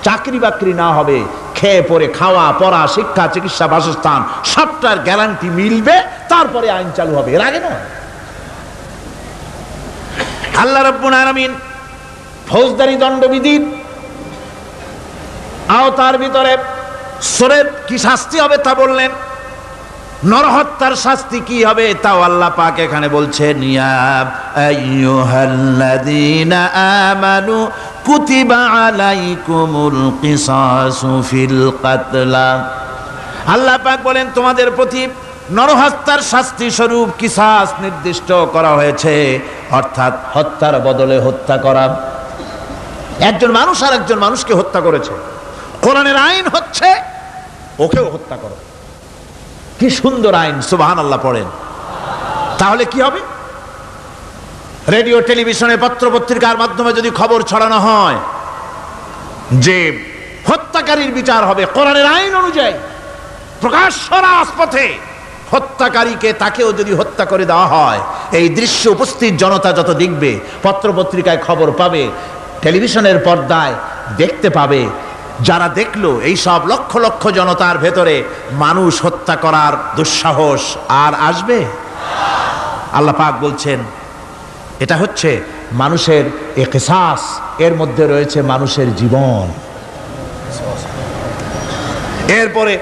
চাকরি বাকরি না হবে, খেয়ে পরে খাওয়া পড়া শিক্ষা চিকিৎসা বাসস্থান সবটার গ্যারান্টি মিলবে, তারপরে আইন চালু হবে, এর আগে না। আল্লাহ রাব্বুল আলামিন ফৌজদারি দণ্ডবিধির আওতার ভিতরে সূরার কি শাস্তি হবে তা বললেন, নরহত্যার শাস্তি কি হবে তাও আল্লাহ পাক এখানে বলছেন, ইয়া আইয়ুহাল্লাযীনা আমানু কুতিবা আলাইকুমুল কিসাসু ফিল কাতলা। আল্লাহ পাক বলেন তোমাদের প্রতি নরহত্যার শাস্তি স্বরূপ কিসাস নির্দিষ্ট করা হয়েছে, অর্থাৎ হত্যার বদলে হত্যা করা। একজন মানুষ আর একজন মানুষকে হত্যা করেছে, কোরআনের আইন হচ্ছে ওকেও হত্যা করো। কি সুন্দর আইন, সুবহানাল্লাহ পড়েন। তাহলে কি হবে? রেডিও টেলিভিশনে পত্র পত্রিকার মাধ্যমে যদি খবর ছড়ানো হয় যে হত্যাকারীর বিচার হবে কোরআনের আইন অনুযায়ী, প্রকাশ্য রাজপথে হত্যাকারীকে তাকেও যদি হত্যা করে দেওয়া হয়, এই দৃশ্য উপস্থিত জনতা যত দেখবে, পত্র পত্রিকায় খবর পাবে, টেলিভিশনের পর্দায় দেখতে পাবে, যারা দেখলো এই সব লক্ষ লক্ষ জনতার ভেতরে মানুষ হত্যা করার দুঃসাহস আর আসবে? আল্লাহ পাক বলছেন এটা হচ্ছে মানুষের কিসাস, এর মধ্যে রয়েছে মানুষের জীবন। এরপরে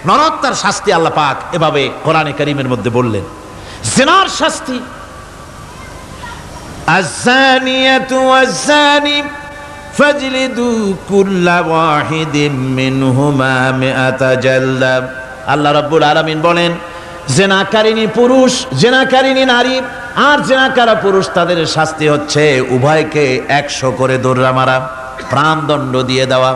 নরহত্যার শাস্তি আল্লাহ পাক এভাবে কোরআনে কারীমের মধ্যে বললেন। জিনার শাস্তি, আয-যানিয়াতু ওয়াজ-যানি ফাজলিদু কুল্লা ওয়াহিদিম মিনহুমা মিআতা জালদা। আল্লাহ রাব্বুল আলামিন বলেন, জিনাকারিনী পুরুষ, জিনাকারিনী নারী আর জিনাকারা পুরুষ, তাদের শাস্তি হচ্ছে উভয়কে 100 করে দৌড়া মারা, প্রাণদণ্ড দিয়ে দেওয়া।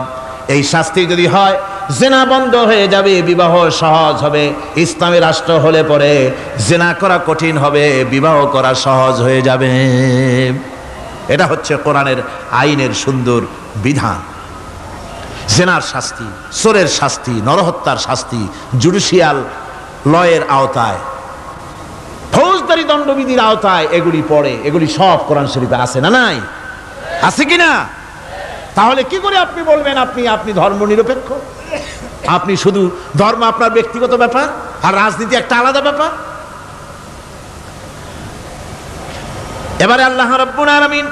এই শাস্তি যদি হয়, জিনা বন্ধ হয়ে যাবে, বিবাহ সহজ হবে। ইসলামী রাষ্ট্র হলে পরে জিনা করা কঠিন হবে, বিবাহ করা সহজ হয়ে যাবে। এটা হচ্ছে কোরআনের আইনের সুন্দর বিধান। জিনার শাস্তি, চোরের শাস্তি, নরহত্যার শাস্তি জুডিশিয়াল লয়ের আওতায়, ফৌজদারি দণ্ডবিধির আওতায় এগুলি পড়ে। এগুলি সব কোরআন শরীফে আছে না নাই? আছে কিনা? তাহলে কি করে আপনি বলবেন আপনি ধর্ম নিরপেক্ষ? আপনি শুধু ধর্ম আপনার ব্যক্তিগত ব্যাপার আর রাজনীতি একটা আলাদা ব্যাপার। এবারে আল্লাহ রাব্বুল আলামিন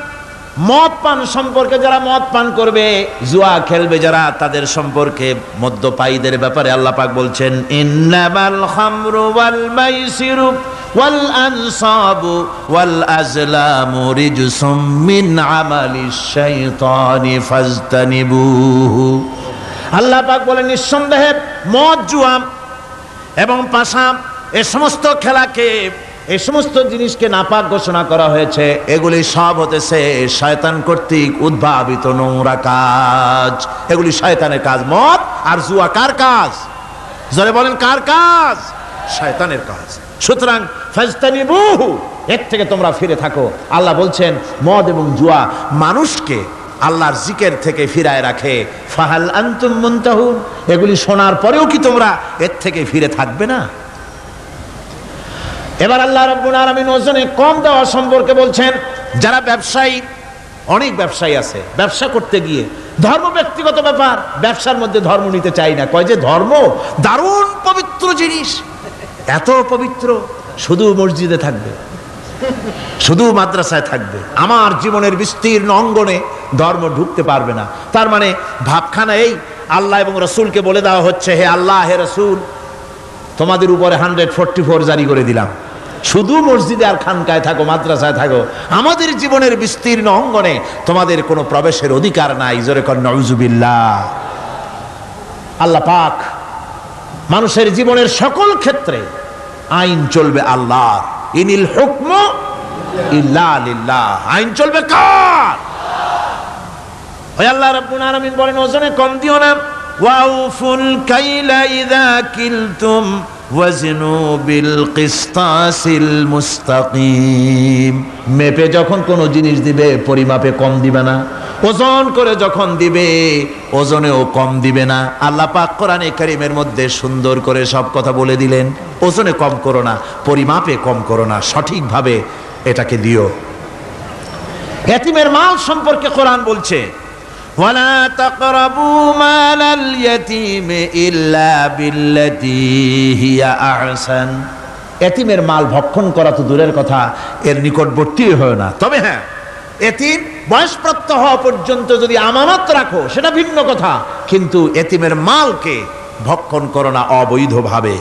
মদ পান সম্পর্কে, যারা মদ পান করবে, জুয়া খেলবে যারা, তাদের সম্পর্কে মদ্যপায়ীদের ব্যাপারে আল্লাহ পাক বলছেন, ইন্নামাল খামরু ওয়াল মাইসিরু ওয়াল আনসাবু ওয়াল আজলামু রিজসুম মিন আমালিশ শাইতানি ফাজতানিবুহু। আল্লাহ পাক বলেন নিঃসন্দেহে মদ, জুয়া এবং পাশা, এই সমস্ত খেলাকে, এই সমস্ত জিনিসকে নাপাক ঘোষণা করা হয়েছে। এগুলি সব হতেছে শয়তান কর্তৃক উদ্ভাবিত নোংরা কাজ। এগুলি শয়তানের কাজ। মদ আর জুয়া কার কাজ? জোরে বলেন, কার কাজ? শয়তানের কাজ। সুতরাং ফাজতানিবুহু, এর থেকে তোমরা ফিরে থাকো। আল্লাহ বলছেন মদ এবং জুয়া মানুষকে আল্লাহর জিকির থেকে ফিরায় রাখে। ফাহাল আনতুম মুনতাহুন, এগুলি শোনার পরেও কি তোমরা এর থেকে ফিরে থাকবে না? এবার আল্লাহ রাব্বুল আলামিন ওজনে কম দেওয়া সম্পর্কে বলছেন। যারা ব্যবসায়ী, অনেক ব্যবসায়ী আছে, ব্যবসা করতে গিয়ে ধর্ম ব্যক্তিগত ব্যাপার, ব্যবসার মধ্যে ধর্ম নিতে চাই না। কয় যে ধর্ম দারুণ পবিত্র জিনিস, এত পবিত্র, শুধু মসজিদে থাকবে, শুধু মাদ্রাসায় থাকবে, আমার জীবনের বিস্তীর্ণ অঙ্গনে ধর্ম ঢুকতে পারবে না। তার মানে ভাবখানা এই, আল্লাহ এবং রসুলকে বলে দেওয়া হচ্ছে, হে আল্লাহ, হে রসুল, তোমাদের উপরে 144 জারি করে দিলাম, শুধু মসজিদে আর খানকায় থাকো, মাদ্রাসায় থাকো, আমাদের জীবনের বিস্তীর্ণ অঙ্গনে তোমাদের কোনো প্রবেশের অধিকার নাই। জোরে কর নাউজুবিল্লাহ। আল্লাহ পাক মানুষের জীবনের সকল ক্ষেত্রে আইন চলবে আল্লাহর। ইনিল হুকমু ইল্লা লিল্লাহ, আইন চলবে কার? ওই আল্লাহ রাব্বুল আলামিন বলেন ওজনে কম দিও না। ওয়াউফুল কাইলা ইযা কিলতুম ওয়াজনু বিল কিসতাসিল মুস্তাকিম। মেপে যখন কোনো জিনিস দিবে পরিমাপে কম দিবে না, ওজন করে যখন দিবে ওজনেও কম দিবে না। আল্লাহ পাক কোরআনে কারীমের মধ্যে সুন্দর করে সব কথা বলে দিলেন। ওজনে কম করো না, পরিমাপে কম করো না, সঠিকভাবে এটাকে দিও। এতিমের মাল সম্পর্কে কোরআন বলছে ওয়ালা তাকরাবু মালাল ইয়াতীম ইল্লা বিল্লাতী হিয়া আহসান। এতিমের মাল ভক্ষণ করা তো দূরের কথা, এর নিকটবর্তী হয় না। তবে হ্যাঁ, এতিম বয়সপ্রাপ্ত হওয়া পর্যন্ত যদি আমানত রাখো সেটা ভিন্ন কথা, কিন্তু এতিমের মালকে ভক্ষণ করো না অবৈধভাবে।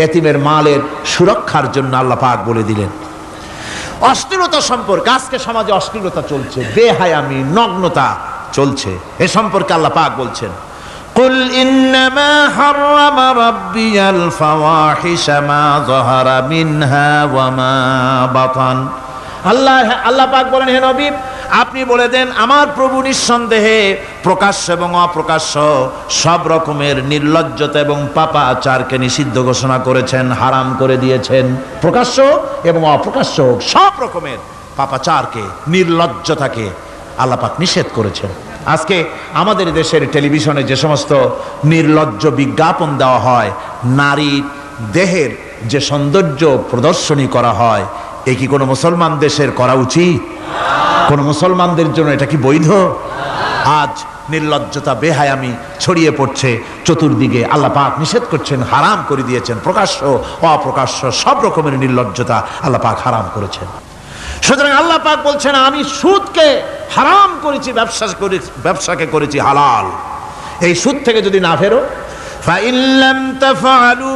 এতিমের মালের সুরক্ষার জন্য আল্লাহ পাক বলে দিলেন। অশ্লীলতা সম্পর্কে, আজকে সমাজে অশ্লীলতা চলছে, বেহায়ামি, নগ্নতা চলছে, এ সম্পর্কে আল্লাহ পাক বলছেন কুল ইন্নামা হারামা রাব্বিয়াল ফাওয়াহিশা মা যাহারা মিনহা ওয়া মা বাতান। আল্লাহ পাক বলেন, হে নবী আপনি বলে দেন আমার প্রভু নিঃসন্দেহে প্রকাশ্য এবং অপ্রকাশ্য সব রকমের নির্লজ্জতা এবং পাপাচারকে নিষিদ্ধ ঘোষণা করেছেন, হারাম করে দিয়েছেন। প্রকাশ্য এবং অপ্রকাশ্য সব রকমের পাপাচারকে, নির্লজ্জতাকে আল্লাহ পাক নিষেধ করেছেন। আজকে আমাদের দেশের টেলিভিশনে যে সমস্ত নির্লজ্জ বিজ্ঞাপন দেওয়া হয়, নারীর দেহের যে সৌন্দর্য প্রদর্শনী করা হয়, এ কি কোনো মুসলমান দেশের করা উচিত? কোন মুসলমানদের জন্য এটা কি বৈধ? আজ নির্লজ্জতা, বেহায়ামি ছড়িয়ে পড়ছে চতুর্দিকে। আল্লাহ পাক নিষেধ করছেন, হারাম করে দিয়েছেন। প্রকাশ্য অপ্রকাশ্য সব রকমের নির্লজ্জতা আল্লাহ পাক হারাম করেছেন। সুতরাং আল্লাহ পাক বলছেন আমি সুদকে হারাম করেছি, ব্যবসাকে করেছি হালাল। এই সুদ থেকে যদি না ফেরো, ফাইন লাম তাফআলু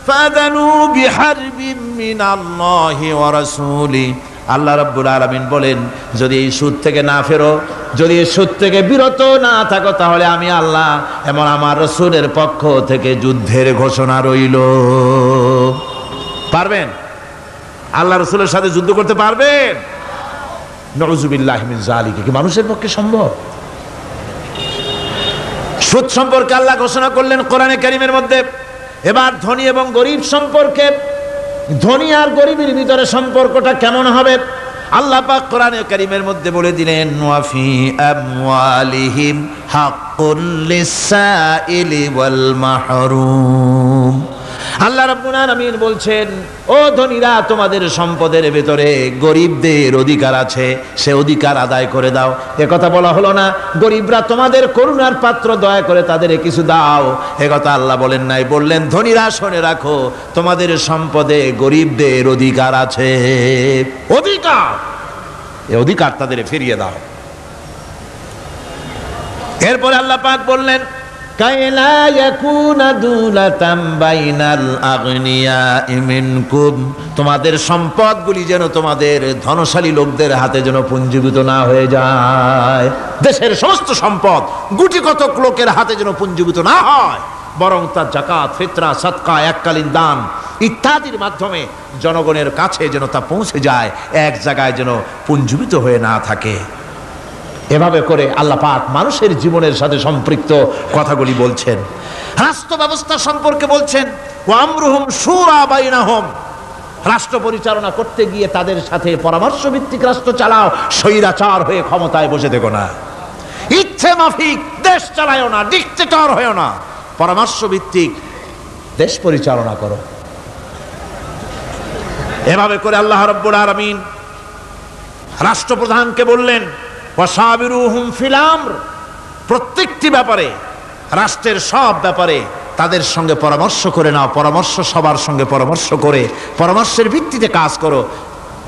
ফাযানু বিহারবিন মিনাল্লাহি ওয়া রাসূলি। আল্লাহ রাব্বুল আলামিন বলেন যদি এই সুদ থেকে না ফেরো, যদি এই সুদ থেকে বিরত না থাকো, তাহলে আমি আল্লাহ এবং আমার রাসূলের পক্ষ থেকে যুদ্ধের ঘোষণা রইল। পারবেন? আল্লাহ রাসূলের সাথে যুদ্ধ করতে পারবেন? নাউযুবিল্লাহি মিন যালিকা। কি মানুষের পক্ষে সম্ভব? সুদ সম্পর্কে আল্লাহ ঘোষণা করলেন কোরআনে কারীমের মধ্যে। এবার ধনী এবং গরিব সম্পর্কে, ধনী আর গরিবের ভিতরে সম্পর্কটা কেমন হবে আল্লাহ পাক কোরআনে কারীমের মধ্যে বলে দিলেন ওয়া ফি আমওয়ালিহিম হাক্কুল লিসাইলি ওয়াল মাহরুম। আল্লাহ রাব্বুল আলামিন বলছেন ও ধনীরা, তোমাদের সম্পদের ভিতরে গরিবদের অধিকার আছে, সে অধিকার আদায় করে দাও। একথা বলা হলো না গরিবরা তোমাদের করুণার পাত্র, দয়া করে তাদের কিছু দাও, একথা আল্লাহ বলেন নাই। বললেন ধনীরা শুনে রাখো, তোমাদের সম্পদে গরিবদের অধিকার আছে, অধিকার, এই অধিকার তাদের ফিরিয়ে দাও। এরপরে আল্লাহ পাক বললেন কাইলা ইয়াকুনা দুলাতাম বাইনাল আগনিয়াই মিনকুম, তোমাদের সম্পদগুলি যেন তোমাদের ধনশালী লোকদের হাতে যেন পুঞ্জীভূত না হয়ে যায়। দেশের সমস্ত সম্পদ গুটি কতক লোকের হাতে যেন পুঞ্জীভূত না হয়, বরং তার যাকাত, ফিতরা, সাদকা, এককালীন দান ইত্যাদির মাধ্যমে জনগণের কাছে যেন তা পৌঁছে যায়, এক জায়গায় যেন পুঞ্জীভূত হয়ে না থাকে। এভাবে করে আল্লাহ পাক মানুষের জীবনের সাথে সম্পৃক্ত কথাগুলি বলছেন। রাষ্ট্র ব্যবস্থা সম্পর্কে বলছেন ওয়া আমরুহুম শুরা বাইনাহুম, রাষ্ট্র পরিচালনা করতে গিয়ে তাদের সাথে পরামর্শ ভিত্তিক রাষ্ট্র চালাও, স্বৈরাচার হয়ে ক্ষমতায় বসে থেকো না, ইচ্ছে মাফিক দেশ চালায়ও না, ডিক্টেটর হয়েও না, পরামর্শ ভিত্তিক দেশ পরিচালনা করো। এভাবে করে আল্লাহ রাব্বুল আলামিন রাষ্ট্রপ্রধানকে বললেন ওয়াসাবিরুহুম ফিল আমর, প্রত্যেকটি ব্যাপারে, রাষ্ট্রের সব ব্যাপারে তাদের সঙ্গে পরামর্শ করে নাও, পরামর্শ সবার সঙ্গে পরামর্শ করে পরামর্শের ভিত্তিতে কাজ করো,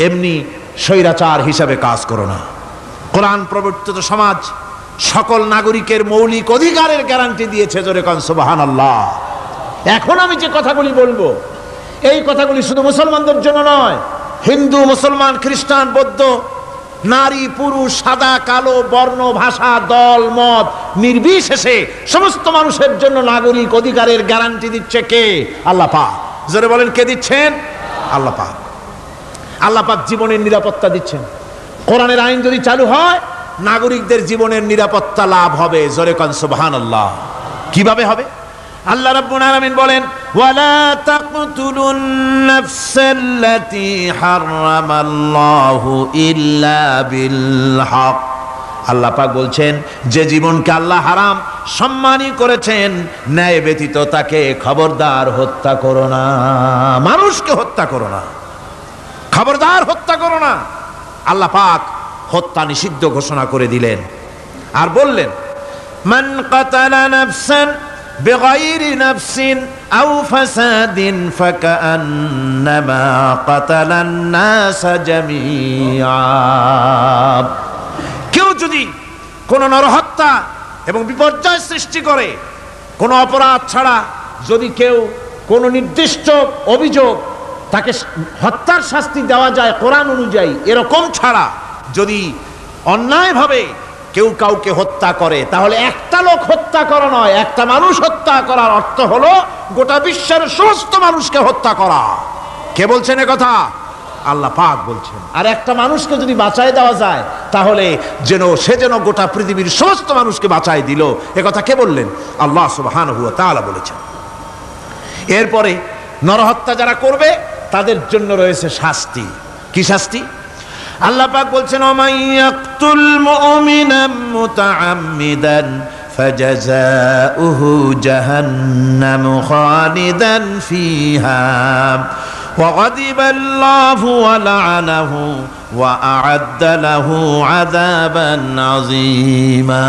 এমনি স্বৈরাচার হিসাবে কাজ করো না। কোরআন প্রবর্তিত সমাজ সকল নাগরিকের মৌলিক অধিকারের গ্যারান্টি দিয়েছে, জোরে কোন সুবহানাল্লাহ। এখন আমি যে কথাগুলি বলবো, এই কথাগুলি শুধু মুসলমানদের জন্য নয়, হিন্দু, মুসলমান, খ্রিস্টান, বৌদ্ধ, নারী, পুরুষ, সাদা, কালো, বর্ণ, ভাষা, দল, মত নির্বিশেষে সমস্ত মানুষের জন্য নাগরিক অধিকারের গ্যারান্টি দিচ্ছে কে? আল্লাহ পাক। জোরে বলেন কে দিচ্ছেন? আল্লাহ পাক। আল্লাহ পাক জীবনের নিরাপত্তা দিচ্ছেন। কোরআনের আইন যদি চালু হয়, নাগরিকদের জীবনের নিরাপত্তা লাভ হবে, জোরে কোন সুবহানাল্লাহ। কিভাবে হবে? আল্লাহ রাব্বুল আলামিন বলেন ওয়ালা তাকতুলুন নাফসাল্লাতী হারামাল্লাহু ইল্লা বিল হক। আল্লাহ পাক বলছেন যে জীবনকে আল্লাহ হারাম সম্মানই করেছেন, ন্যায় ব্যতীত তাকে খবরদার হত্যা করো না। মানুষকে হত্যা করো না, খবরদার হত্যা করো না। আল্লাহ পাক হত্যা নিষিদ্ধ ঘোষণা করে দিলেন আর বললেন, মান কাতালা নাফসান বিগাইরি নাফসিন আও ফাসাদিন ফাকান্নামা কাতালান নাস জামিআ। কেউ যদি কোনো নরহত্যা এবং বিপর্যয় সৃষ্টি করে, কোনো অপরাধ ছাড়া যদি কেউ কোনো নির্দিষ্ট অভিযোগ তাকে হত্যার শাস্তি দেওয়া যায় কোরআন অনুযায়ী, এরকম ছাড়া যদি অন্যায়ভাবে কেউ কাউকে হত্যা করে, তাহলে একটা লোক হত্যা করা নয়, একটা মানুষ হত্যা করার অর্থ হলো গোটা বিশ্বের সমস্ত মানুষকে হত্যা করা। কে বলছেন এ কথা? আল্লাহ পাক বলছেন। আর একটা মানুষকে যদি বাঁচায় দেওয়া যায়, তাহলে সে যেন গোটা পৃথিবীর সমস্ত মানুষকে বাঁচায় দিল। এ কথা কে বললেন? আল্লাহ সুবহানাহু ওয়া তাআলা বলেছেন। এরপরে নরহত্যা যারা করবে তাদের জন্য রয়েছে শাস্তি। কি শাস্তি? আল্লাহ পাক বলছেন, ওমাইয়াকতুল মুমিনান মুতাআম্মিদান ফাজাযাউহু জাহান্নামু খালিদান ফিহা ওয়া গাদিবাল্লাহু ওয়া লা'নাহু ওয়া আ'আদ্দা লাহু আযাবান আযীমা।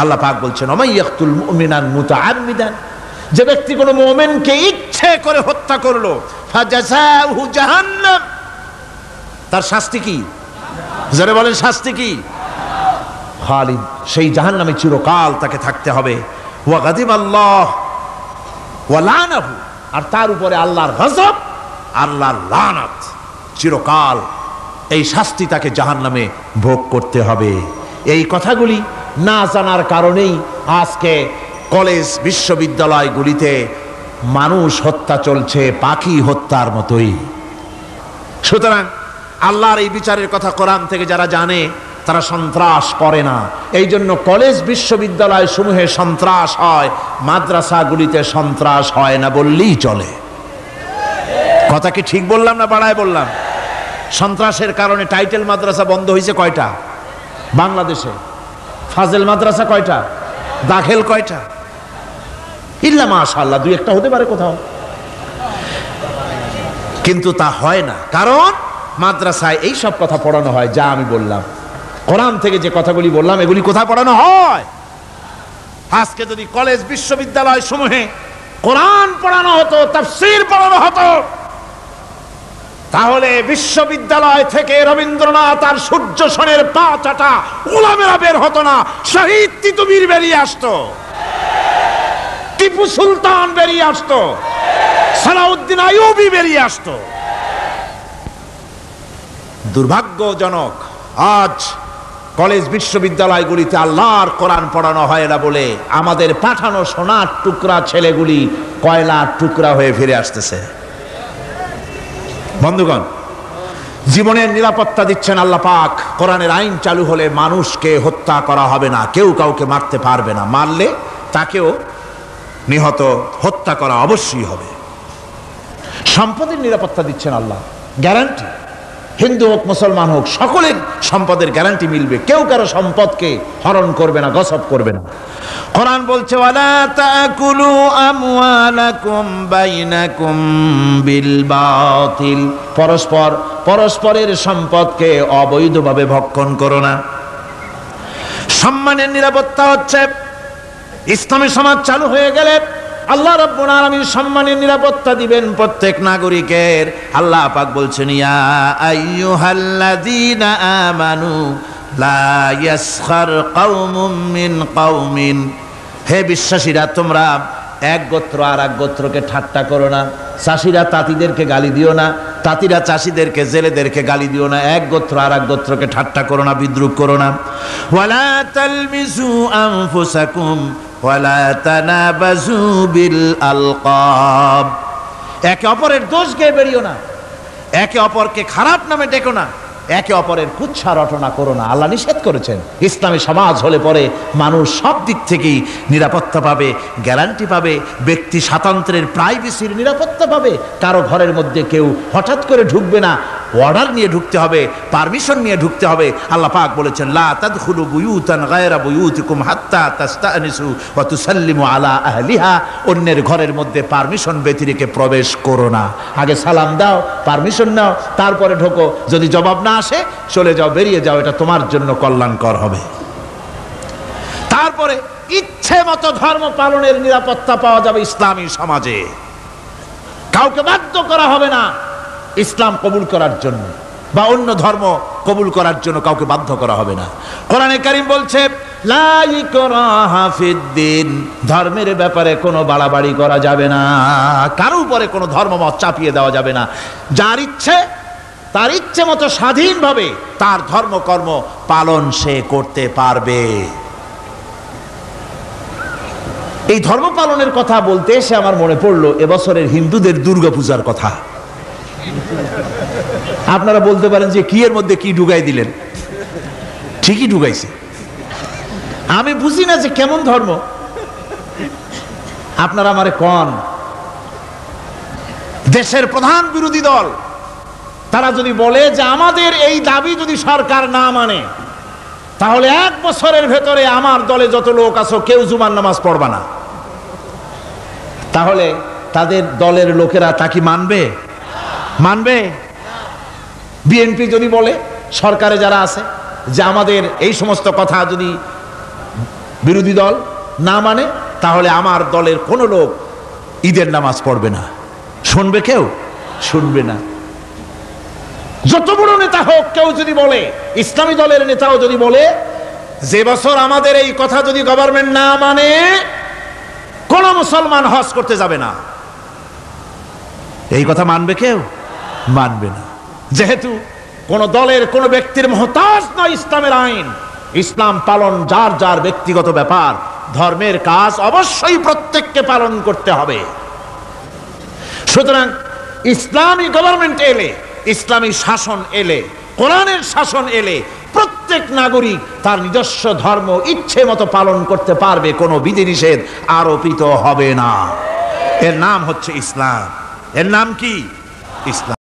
আল্লাহ পাক বলছেন, ওমাইয়াকতুল মুমিনান মুতাআম্মিদান, যে ব্যক্তি কোনো মুমিনকে ইচ্ছে করে হত্যা করলো, ফাজাযাউহু জাহান্নাম, তার শাস্তি কি? যারা বলেন শাস্তি কি? খালিদ, সেই জাহান্নামে চিরকাল তাকে থাকতে হবে। ওয়া গাদিবাল্লাহ ওয়া লা'নাহু, আর তার উপরে আল্লাহর গজব, আল্লাহর লানত, চিরকাল এই শাস্তি তাকে জাহান্নামে ভোগ করতে হবে। এই কথাগুলি না জানার কারণেই আজকে কলেজ বিশ্ববিদ্যালয়গুলিতে মানুষ হত্যা চলছে পাখি হত্যার মতোই। সুতরাং আল্লাহর এই বিচারের কথা কোরআন থেকে যারা জানে তারা সন্ত্রাস করে না। এই জন্য কলেজ বিশ্ববিদ্যালয় সমূহে সন্ত্রাস হয়, মাদ্রাসাগুলিতে সন্ত্রাস হয় না বললেই চলে। কথা কি ঠিক বললাম না বাড়ায় বললাম? সন্ত্রাসের কারণে টাইটেল মাদ্রাসা বন্ধ হয়েছে কয়টা বাংলাদেশে? ফাজেল মাদ্রাসা কয়টা? দাখিল কয়টা? ইল্লা মাশাআল্লাহ দুই একটা হতে পারে কোথাও, কিন্তু তা হয় না। কারণ মাদ্রাসায় এই সব কথা পড়ানো হয় যা আমি বললাম। কোরআন থেকে যে কথাগুলি বললাম এগুলি কোথায় পড়ানো হয়? আজকে যদি কলেজ বিশ্ববিদ্যালয় সমূহে কোরআন পড়ানো হতো, তাফসীর পড়ানো হতো, তাহলে বিশ্ববিদ্যালয় থেকে রবীন্দ্রনাথ আর সূর্য সেনের পা চাটা উলামেরা বের হতো না, শহীদ তিতুমীর বেরিয়ে আসতো, টিপু সুলতান বেরিয়ে আসতো, সালাউদ্দিন আইয়ুবী বেরিয়ে আসতো। দুর্ভাগ্যজনক, আজ কলেজ বিশ্ববিদ্যালয়গুলিতে আল্লাহর কোরআন পড়ানো হয় না বলে আমাদের পাঠানো সোনার টুকরা ছেলেগুলি কয়লার টুকরা হয়ে ফিরে আসতেছে। বন্ধুগণ, জীবনের নিরাপত্তা দিচ্ছেন আল্লাহ পাক। কোরআনের আইন চালু হলে মানুষকে হত্যা করা হবে না, কেউ কাউকে মারতে পারবে না, মারলে তাকেও নিহত হত্যা করা অবশ্যই হবে। সম্পদের নিরাপত্তা দিচ্ছেন আল্লাহ, গ্যারান্টি। হিন্দু হোক মুসলমান হোক সকলের সম্পদের গ্যারান্টি মিলবে, কেউ কারো সম্পদকে হরণ করবে না, গসব করবে না। কোরআন বলছে, ওয়ালা তাকুলু আমওয়ালাকুম বাইনাকুম বিল বাতিল, পরস্পরের সম্পদকে অবৈধভাবে ভক্ষণ করো না। সম্মানের নিরাপত্তা হচ্ছে ইসলামী সমাজ চালু হয়ে গেলে আল্লাহ রাব্বুল আলামিন সম্মানের নিরাপত্তা দিবেন প্রত্যেক নাগরিকের। আল্লাহ পাক বলছেন, ইয়া আইয়ুহাল্লাযীনা আমানু লা ইয়াসখার কওমুম মিন কওমিন, হে বিশ্বাসীরা তোমরা এক গোত্র আর এক গোত্রকে ঠাট্টা করো না। চাষিরা তাঁতিদেরকে গালি দিও না, তাঁতিরা চাষিদেরকে, জেলেদেরকে গালি দিও না। এক গোত্র আর এক গোত্রকে ঠাট্টা করো না, বিদ্রুপ করো না। ওয়ালা তালমিজু আনফুসাকুম ওয়ালা তানাবাজু বিল আলকাব, একে অপরের দোষ গেয়ে বেরিও না, একে অপরকে খারাপ নামে ডেকো না, একে অপরের কুৎসা রটনা করো না। আল্লাহ নিষেধ করেছেন। ইসলামী সমাজ হলে পরে মানুষ সব দিক থেকেই নিরাপত্তা পাবে, গ্যারান্টি পাবে, ব্যক্তি স্বাতন্ত্র্যের প্রাইভেসির নিরাপত্তা পাবে। কারো ঘরের মধ্যে কেউ হঠাৎ করে ঢুকবে না, অর্ডার নিয়ে ঢুকতে হবে, পারমিশন নিয়ে ঢুকতে হবে। আল্লাহ পাক বলেছেন, লা তাদখুলু বুয়ুতান গায়রা বুয়ুতিকুম হাত্তা তাস্তানিসু ওয়া তুসাল্লিমু আলা আহলিহা। অন্যের ঘরের মধ্যে পারমিশন ব্যতি রেখে প্রবেশ করো না। আগে সালাম দাও, পারমিশন নাও, তারপরে ঢোকো। যদি জবাব না আসে চলে যাও, বেরিয়ে যাও, এটা তোমার জন্য কল্যাণকর হবে। তারপরে ইচ্ছে মতো ধর্ম পালনের নিরাপত্তা পাওয়া যাবে ইসলামী সমাজে। কাউকে বাধ্য করা হবে না ইসলাম কবুল করার জন্য, বা অন্য ধর্ম কবুল করার জন্য কাউকে বাধ্য করা হবে না। কোরআনে কারীম বলছে, লা ইকরাহা ফিদ্দিন, ধর্মের ব্যাপারে কোনো বাড়াবাড়ি করা যাবে না, কারো উপরে কোনো ধর্মমত চাপিয়ে দেওয়া যাবে না। যার ইচ্ছে তার ইচ্ছে মতো স্বাধীনভাবে তার ধর্মকর্ম পালন সে করতে পারবে। এই ধর্ম পালনের কথা বলতে এসে আমার মনে পড়লো এবছরের হিন্দুদের দুর্গাপূজার কথা। আপনারা বলতে পারেন যে কি এর মধ্যে কি ঢুকাই দিলেন? ঠিকই ঢুকাইছে। আমি বুঝি না যে কেমন ধর্ম, আপনারা আমারে কোন। দেশের প্রধান বিরোধী দল তারা যদি বলে যে আমাদের এই দাবি যদি সরকার না মানে, তাহলে 1 বছরের ভেতরে আমার দলে যত লোক আছো কেউ জুমার নামাজ পড়বা না, তাহলে তাদের দলের লোকেরা তা কি মানবে? মানবে? বিএনপি যদি বলে, সরকারে যারা আছে, যে আমাদের এই সমস্ত কথা যদি বিরোধী দল না মানে, তাহলে আমার দলের কোনো লোক ঈদের নামাজ পড়বে না, শুনবে কেউ? শুনবে না। যত বড় নেতা হোক, কেউ যদি বলে, ইসলামী দলের নেতাও যদি বলে যে বছর আমাদের এই কথা যদি গভর্নমেন্ট না মানে কোন মুসলমান হজ করতে যাবে না, এই কথা মানবে কেউ? মানবে না। যেহেতু কোন দলের কোন ব্যক্তির মুহতাজ নয় ইসলামের আইন, ইসলাম পালন যার যার ব্যক্তিগত ব্যাপার, ধর্মের কাজ অবশ্যই প্রত্যেককে পালন করতে হবে। সুতরাং ইসলামী গভর্নমেন্ট এলে, ইসলামী শাসন এলে, কোরআনের শাসন এলে প্রত্যেক নাগরিক তার নিজস্ব ধর্ম ইচ্ছে মতো পালন করতে পারবে, কোনো বিধিনিষেধ আরোপিত হবে না। এর নাম হচ্ছে ইসলাম। এর নাম কি? ইসলাম।